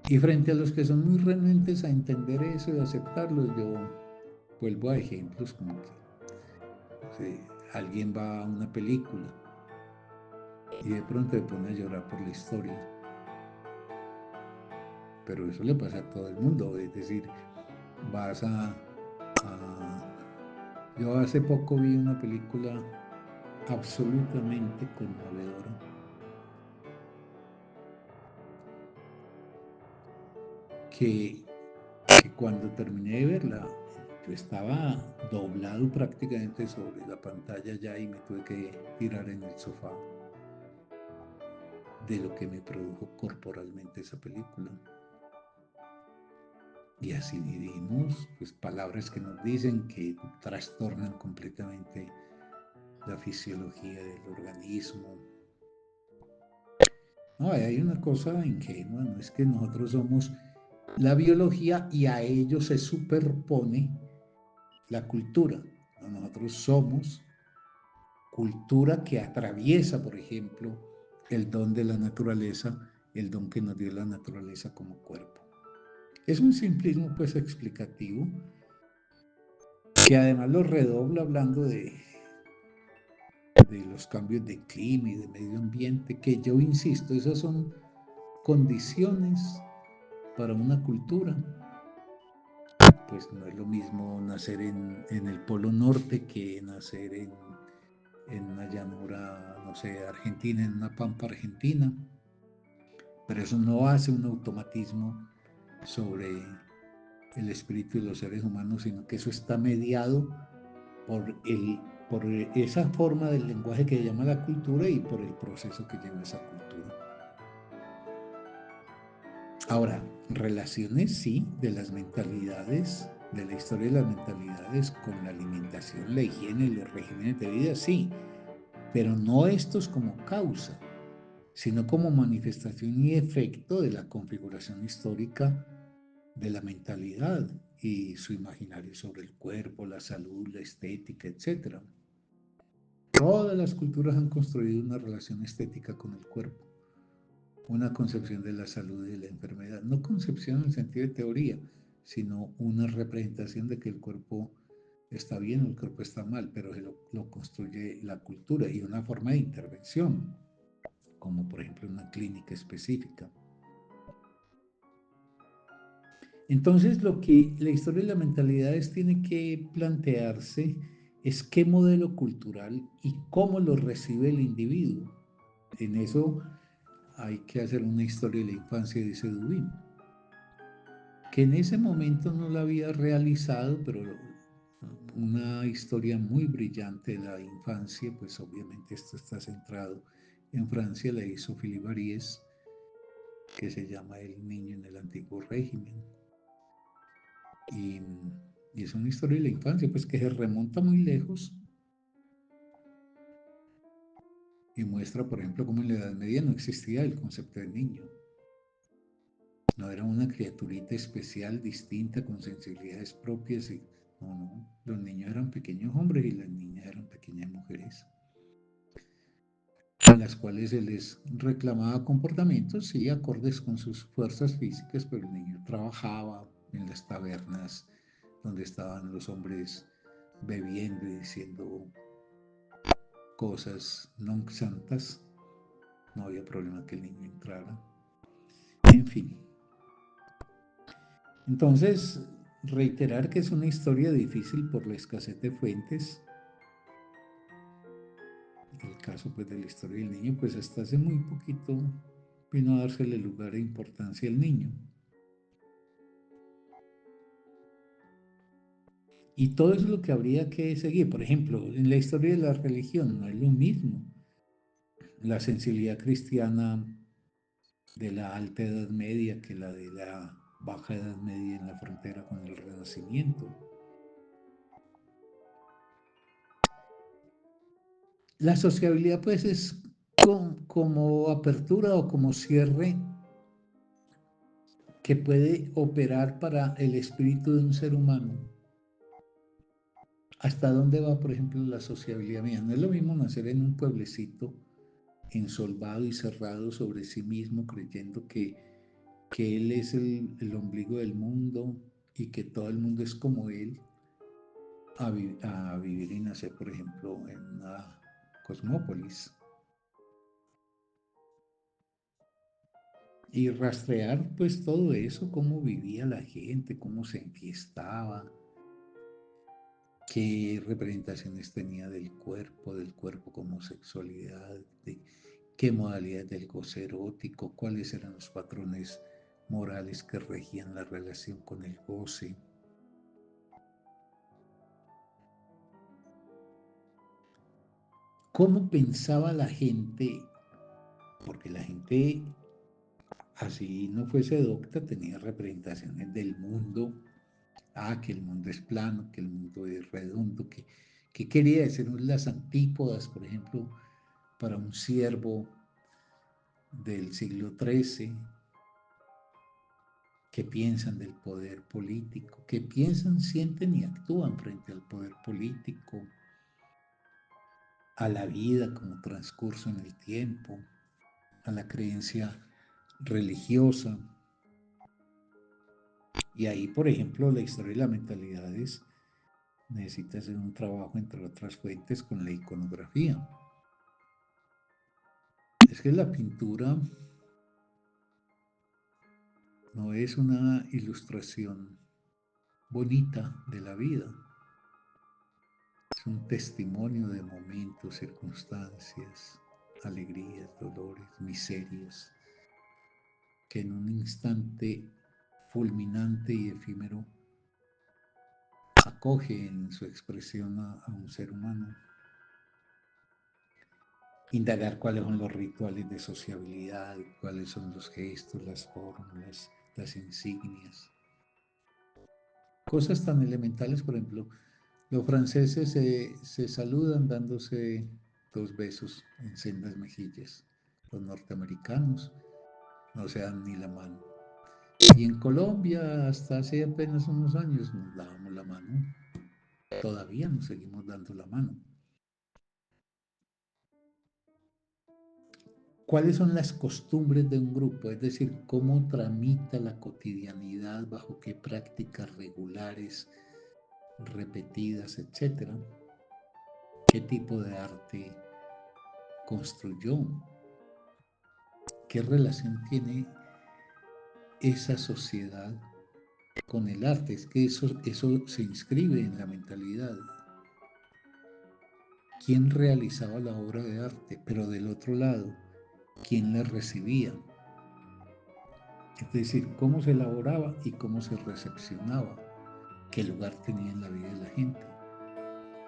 Y frente a los que son muy renuentes a entender eso y aceptarlo, yo vuelvo a ejemplos como que, no sé, alguien va a una película y de pronto se pone a llorar por la historia. Pero eso le pasa a todo el mundo, es decir, vas yo hace poco vi una película absolutamente conmovedora que cuando terminé de verla, yo estaba doblado prácticamente sobre la pantalla ya y me tuve que tirar en el sofá de lo que me produjo corporalmente esa película. Y así vivimos, pues palabras que nos dicen que trastornan completamente la fisiología del organismo. No, hay una cosa ingenua, no es que nosotros somos la biología y a ello se superpone la cultura. Nosotros somos cultura que atraviesa, por ejemplo, el don de la naturaleza, el don que nos dio la naturaleza como cuerpo. Es un simplismo pues explicativo que además lo redobla hablando de los cambios de clima y de medio ambiente, que yo insisto, esas son condiciones para una cultura. Pues no es lo mismo nacer en el Polo Norte que nacer en una llanura, no sé, argentina, en una pampa argentina, pero eso no hace un automatismo sobre el espíritu de los seres humanos, sino que eso está mediado por esa forma del lenguaje que llama la cultura y por el proceso que lleva esa cultura. Ahora, relaciones sí de las mentalidades, de la historia de las mentalidades con la alimentación, la higiene y los regímenes de vida, sí, pero no estos como causa, sino como manifestación y efecto de la configuración histórica de la mentalidad y su imaginario sobre el cuerpo, la salud, la estética, etc. Todas las culturas han construido una relación estética con el cuerpo, una concepción de la salud y de la enfermedad. No concepción en el sentido de teoría, sino una representación de que el cuerpo está bien o el cuerpo está mal, pero lo construye la cultura y una forma de intervención, como por ejemplo una clínica específica. Entonces, lo que la historia de las mentalidades tiene que plantearse es qué modelo cultural y cómo lo recibe el individuo. En eso hay que hacer una historia de la infancia, dice Dubin, que en ese momento no la había realizado, pero una historia muy brillante de la infancia, pues obviamente esto está centrado en Francia, la hizo Philippe Ariès, que se llama El niño en el antiguo régimen. Y, y es una historia de la infancia, pues que se remonta muy lejos y muestra, por ejemplo, cómo en la Edad Media no existía el concepto de niño. No era una criaturita especial, distinta, con sensibilidades propias. No, los niños eran pequeños hombres y las niñas eran pequeñas mujeres, a las cuales se les reclamaba comportamientos, sí, acordes con sus fuerzas físicas, pero el niño trabajaba en las tabernas donde estaban los hombres bebiendo y diciendo cosas no santas, no había problema que el niño entrara. En fin. Entonces, reiterar que es una historia difícil por la escasez de fuentes. El caso pues de la historia del niño, pues hasta hace muy poquito vino a dársele lugar e importancia al niño. Y todo eso es lo que habría que seguir. Por ejemplo, en la historia de la religión no es lo mismo. La sensibilidad cristiana de la alta edad media que la de la baja edad media en la frontera con el Renacimiento. La sociabilidad pues es como apertura o como cierre que puede operar para el espíritu de un ser humano. ¿Hasta dónde va, por ejemplo, la sociabilidad mía? No es lo mismo nacer en un pueblecito ensolvado y cerrado sobre sí mismo, creyendo que él es el ombligo del mundo y que todo el mundo es como él, a vivir y nacer, por ejemplo, en una cosmópolis. Y rastrear pues todo eso, cómo vivía la gente, cómo se enfiestaba, qué representaciones tenía del cuerpo como sexualidad, de qué modalidades del goce erótico, cuáles eran los patrones morales que regían la relación con el goce. ¿Cómo pensaba la gente? Porque la gente, así no fuese docta, tenía representaciones del mundo. Que el mundo es plano, que el mundo es redondo, que quería decir las antípodas, por ejemplo, para un siervo del siglo XIII, que piensan del poder político, que piensan, sienten y actúan frente al poder político, a la vida como transcurso en el tiempo, a la creencia religiosa. Y ahí, por ejemplo, la historia de las mentalidades necesita hacer un trabajo, entre otras fuentes, con la iconografía. Es que la pintura no es una ilustración bonita de la vida, es un testimonio de momentos, circunstancias, alegrías, dolores, miserias, que en un instante fulminante y efímero acoge en su expresión a un ser humano. Indagar cuáles son los rituales de sociabilidad, cuáles son los gestos, las fórmulas, las insignias. Cosas tan elementales, por ejemplo, los franceses se saludan dándose 2 besos en sendas mejillas. Los norteamericanos no se dan ni la mano. Y en Colombia, hasta hace apenas unos años, nos dábamos la mano. Todavía nos seguimos dando la mano. ¿Cuáles son las costumbres de un grupo? Es decir, cómo tramita la cotidianidad, bajo qué prácticas regulares, repetidas, etcétera. ¿Qué tipo de arte construyó? ¿Qué relación tiene esa sociedad con el arte? Es que eso se inscribe en la mentalidad. ¿Quién realizaba la obra de arte? Pero del otro lado, ¿quién la recibía? Es decir, cómo se elaboraba y cómo se recepcionaba, qué lugar tenía en la vida de la gente.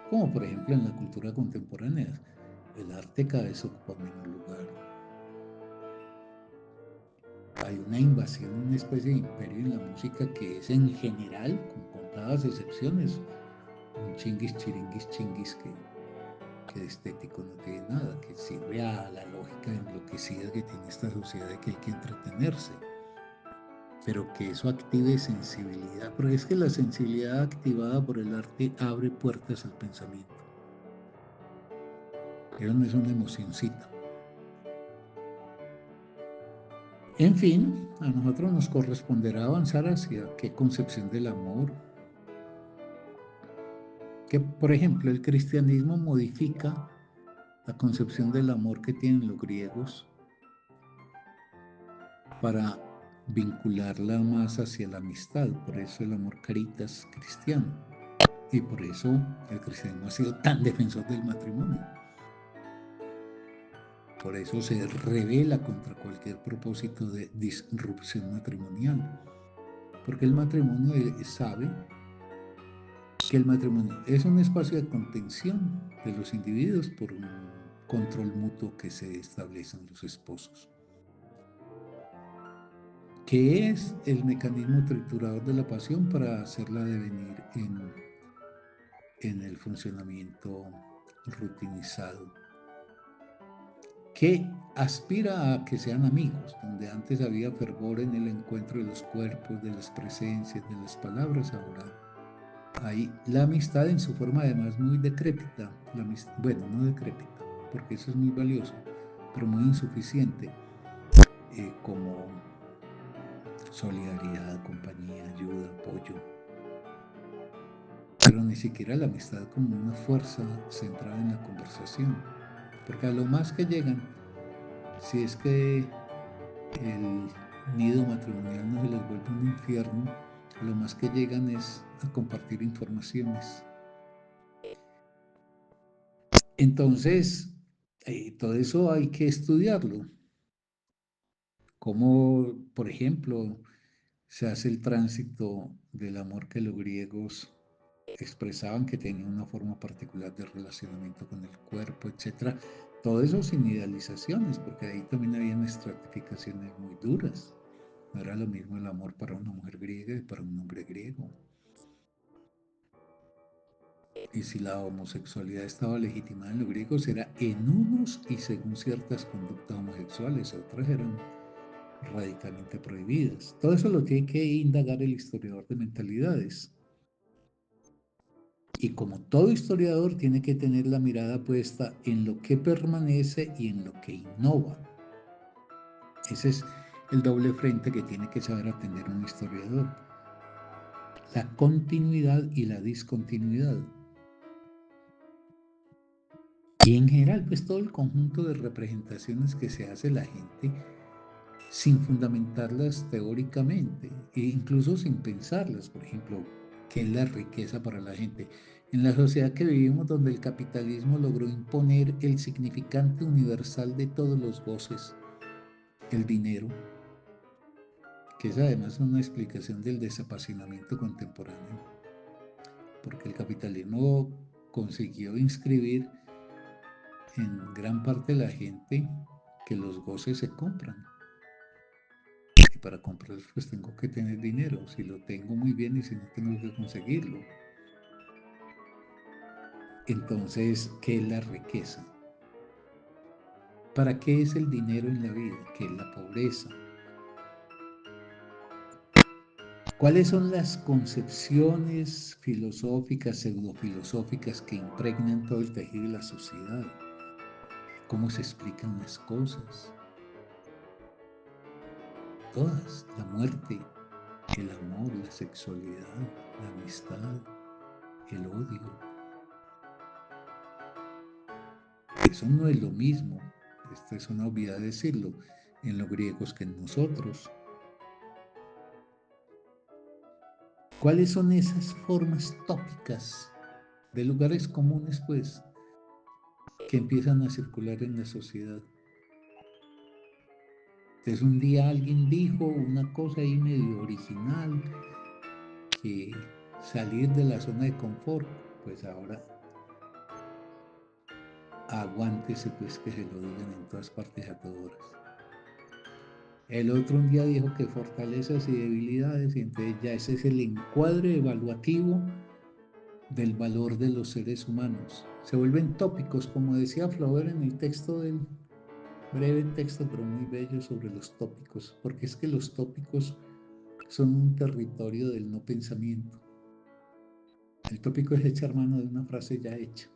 Como por ejemplo en la cultura contemporánea, el arte cada vez ocupa menos lugar. Hay una invasión, una especie de imperio en la música que es en general, con contadas excepciones, un chinguis, chiringuis, chinguis que de estético no tiene nada, que sirve a la lógica enloquecida que tiene esta sociedad de que hay que entretenerse, pero que eso active sensibilidad, porque es que la sensibilidad activada por el arte abre puertas al pensamiento. Eso no es una emocioncita. En fin, a nosotros nos corresponderá avanzar hacia qué concepción del amor. Que, por ejemplo, el cristianismo modifica la concepción del amor que tienen los griegos para vincularla más hacia la amistad. Por eso el amor caritas cristiano. Y por eso el cristianismo ha sido tan defensor del matrimonio. Por eso se revela contra cualquier propósito de disrupción matrimonial. Porque el matrimonio sabe que el matrimonio es un espacio de contención de los individuos por un control mutuo que se establece en los esposos. ¿Qué es el mecanismo triturador de la pasión para hacerla devenir en el funcionamiento rutinizado? Que aspira a que sean amigos, donde antes había fervor en el encuentro de los cuerpos, de las presencias, de las palabras, ahora hay la amistad en su forma además muy decrépita, bueno, no decrépita, porque eso es muy valioso, pero muy insuficiente, como solidaridad, compañía, ayuda, apoyo, pero ni siquiera la amistad como una fuerza centrada en la conversación, porque a lo más que llegan, si es que el nido matrimonial no se les vuelve un infierno, a lo más que llegan es a compartir informaciones. Entonces, todo eso hay que estudiarlo. Cómo, por ejemplo, se hace el tránsito del amor que los griegos expresaban que tenía una forma particular de relacionamiento con el cuerpo, etcétera. Todo eso sin idealizaciones, porque ahí también habían estratificaciones muy duras. No era lo mismo el amor para una mujer griega y para un hombre griego. Y si la homosexualidad estaba legitimada en los griegos, era en unos y según ciertas conductas homosexuales, otras eran radicalmente prohibidas. Todo eso lo tiene que indagar el historiador de mentalidades. Y como todo historiador tiene que tener la mirada puesta en lo que permanece y en lo que innova. Ese es el doble frente que tiene que saber atender un historiador. La continuidad y la discontinuidad. Y en general, pues todo el conjunto de representaciones que se hace la gente sin fundamentarlas teóricamente e incluso sin pensarlas. Por ejemplo, ¿qué es la riqueza para la gente? En la sociedad que vivimos, donde el capitalismo logró imponer el significante universal de todos los goces, el dinero, que es además una explicación del desapasionamiento contemporáneo, porque el capitalismo consiguió inscribir en gran parte de la gente que los goces se compran. Y para comprarlos pues tengo que tener dinero, si lo tengo muy bien y si no tengo que conseguirlo. Entonces, ¿qué es la riqueza? ¿Para qué es el dinero en la vida? ¿Qué es la pobreza? ¿Cuáles son las concepciones filosóficas, pseudofilosóficas que impregnan todo el tejido de la sociedad? ¿Cómo se explican las cosas? Todas, la muerte, el amor, la sexualidad, la amistad, el odio. Eso no es lo mismo, esta es una obviedad decirlo, en los griegos que en nosotros. ¿Cuáles son esas formas tópicas de lugares comunes, pues, que empiezan a circular en la sociedad? Entonces un día alguien dijo una cosa ahí medio original, que salir de la zona de confort, pues ahora aguántese pues que se lo digan en todas partes a todas horas. El otro un día dijo que fortalezas y debilidades, y entonces ya ese es el encuadre evaluativo del valor de los seres humanos. Se vuelven tópicos, como decía Flaubert en el texto del breve texto, pero muy bello sobre los tópicos, porque es que los tópicos son un territorio del no pensamiento. El tópico es echar mano de una frase ya hecha.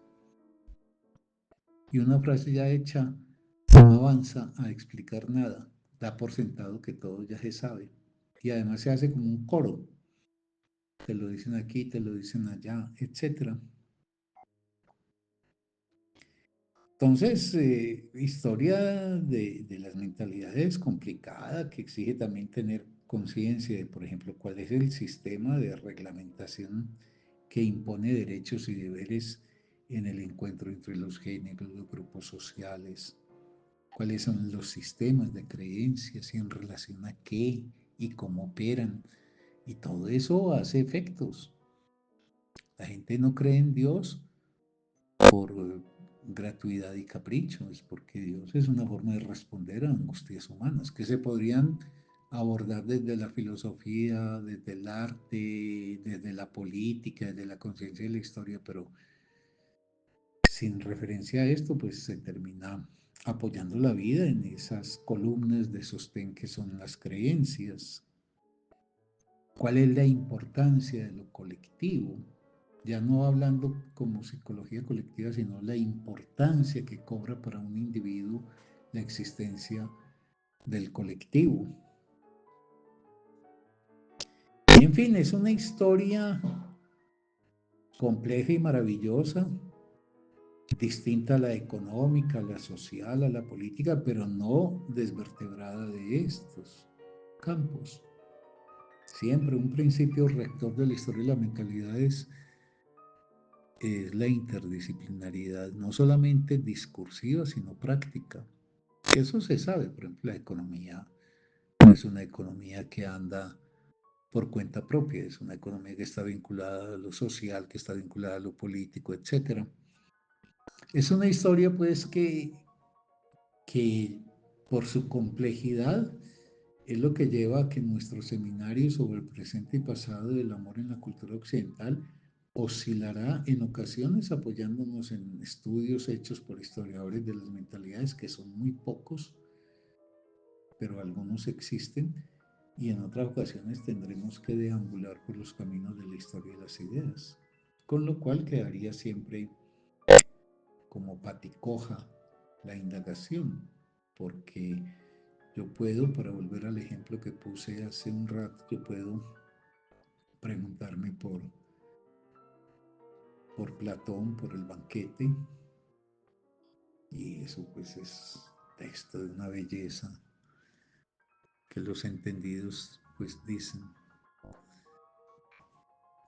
Y una frase ya hecha no avanza a explicar nada, da por sentado que todo ya se sabe. Y además se hace como un coro. Te lo dicen aquí, te lo dicen allá, etc. Entonces, historia de las mentalidades complicada, que exige también tener conciencia de, por ejemplo, cuál es el sistema de reglamentación que impone derechos y deberes en el encuentro entre los géneros, los grupos sociales, cuáles son los sistemas de creencias y en relación a qué y cómo operan. Y todo eso hace efectos. La gente no cree en Dios por gratuidad y capricho, es porque Dios es una forma de responder a angustias humanas que se podrían abordar desde la filosofía, desde el arte, desde la política, desde la conciencia de la historia, pero sin referencia a esto, pues se termina apoyando la vida en esas columnas de sostén que son las creencias. ¿Cuál es la importancia de lo colectivo? Ya no hablando como psicología colectiva, sino la importancia que cobra para un individuo la existencia del colectivo. Y en fin, es una historia compleja y maravillosa, distinta a la económica, a la social, a la política, pero no desvertebrada de estos campos. Siempre un principio rector de la historia de la mentalidad es la interdisciplinaridad, no solamente discursiva, sino práctica. Eso se sabe, por ejemplo, la economía no es una economía que anda por cuenta propia, es una economía que está vinculada a lo social, que está vinculada a lo político, etc. Es una historia pues que por su complejidad es lo que lleva a que nuestro seminario sobre el presente y pasado del amor en la cultura occidental oscilará en ocasiones apoyándonos en estudios hechos por historiadores de las mentalidades, que son muy pocos, pero algunos existen, y en otras ocasiones tendremos que deambular por los caminos de la historia de las ideas, con lo cual quedaría siempre como paticoja la indagación, porque yo puedo, para volver al ejemplo que puse hace un rato, yo puedo preguntarme por Platón, por el banquete, y eso pues es texto de una belleza que los entendidos pues dicen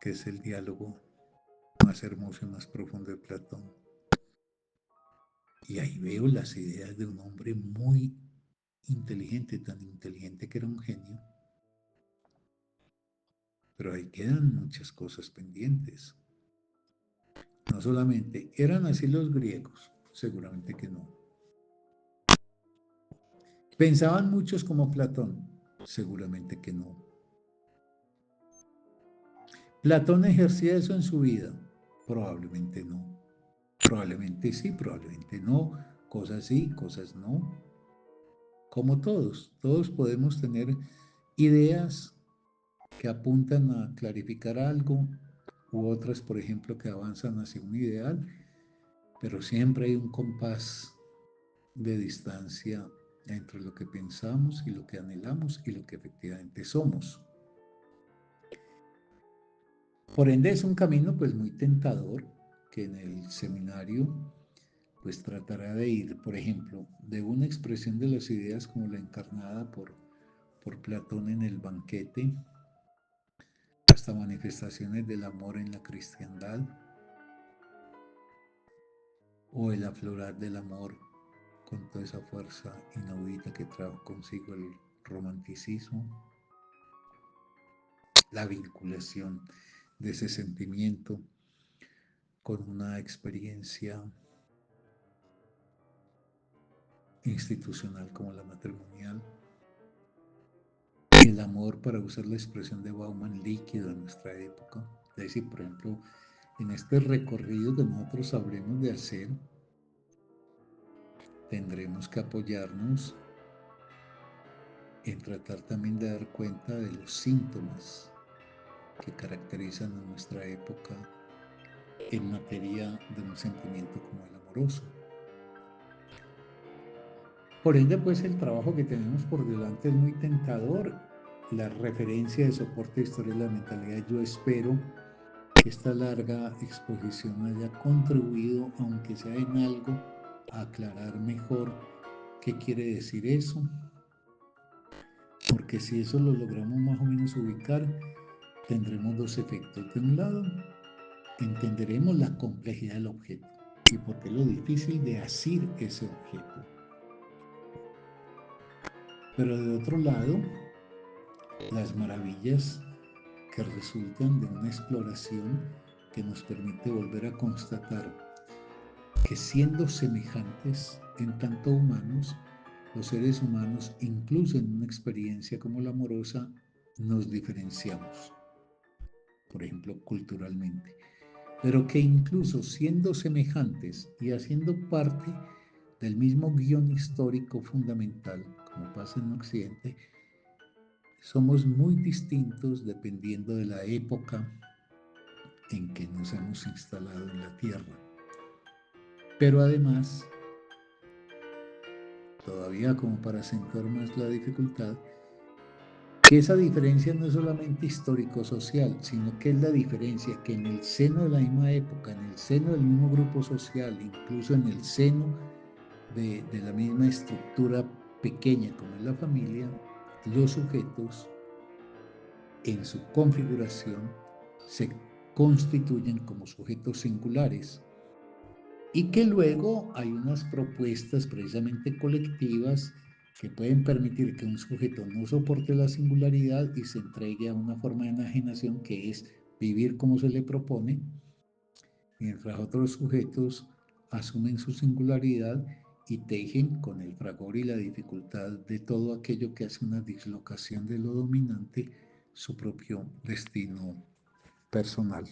que es el diálogo más hermoso y más profundo de Platón. Y ahí veo las ideas de un hombre muy inteligente, tan inteligente que era un genio, pero ahí quedan muchas cosas pendientes. No solamente, ¿eran así los griegos? Seguramente que no. ¿Pensaban muchos como Platón? Seguramente que no. ¿Platón ejercía eso en su vida? Probablemente no. Probablemente sí, probablemente no. Cosas sí, cosas no. Como todos podemos tener ideas que apuntan a clarificar algo, u otras, por ejemplo, que avanzan hacia un ideal, pero siempre hay un compás de distancia entre lo que pensamos y lo que anhelamos y lo que efectivamente somos. Por ende es un camino pues muy tentador que en el seminario pues tratará de ir, por ejemplo, de una expresión de las ideas como la encarnada por Platón en el banquete, hasta manifestaciones del amor en la cristiandad o el aflorar del amor con toda esa fuerza inaudita que trajo consigo el romanticismo, la vinculación de ese sentimiento con una experiencia institucional como la matrimonial, el amor, para usar la expresión de Bauman, líquido en nuestra época. Es decir, por ejemplo, en este recorrido que nosotros sabremos de hacer, tendremos que apoyarnos en tratar también de dar cuenta de los síntomas que caracterizan a nuestra época en materia de un sentimiento como el amoroso. Por ende, pues el trabajo que tenemos por delante es muy tentador. La referencia de soporte de historia de la mentalidad, yo espero que esta larga exposición haya contribuido, aunque sea en algo, a aclarar mejor qué quiere decir eso, porque si eso lo logramos más o menos ubicar, tendremos dos efectos. De un lado, entenderemos la complejidad del objeto y por qué lo difícil de asir ese objeto. Pero de otro lado, las maravillas que resultan de una exploración que nos permite volver a constatar que siendo semejantes en tanto humanos, los seres humanos, incluso en una experiencia como la amorosa, nos diferenciamos, por ejemplo, culturalmente, pero que incluso siendo semejantes y haciendo parte del mismo guión histórico fundamental, como pasa en Occidente, somos muy distintos dependiendo de la época en que nos hemos instalado en la Tierra. Pero además, todavía como para acentuar más la dificultad, que esa diferencia no es solamente histórico-social, sino que es la diferencia que en el seno de la misma época, en el seno del mismo grupo social, incluso en el seno de la misma estructura pequeña como es la familia, los sujetos en su configuración se constituyen como sujetos singulares y que luego hay unas propuestas precisamente colectivas que pueden permitir que un sujeto no soporte la singularidad y se entregue a una forma de enajenación que es vivir como se le propone, mientras otros sujetos asumen su singularidad y tejen con el fragor y la dificultad de todo aquello que hace una dislocación de lo dominante su propio destino personal.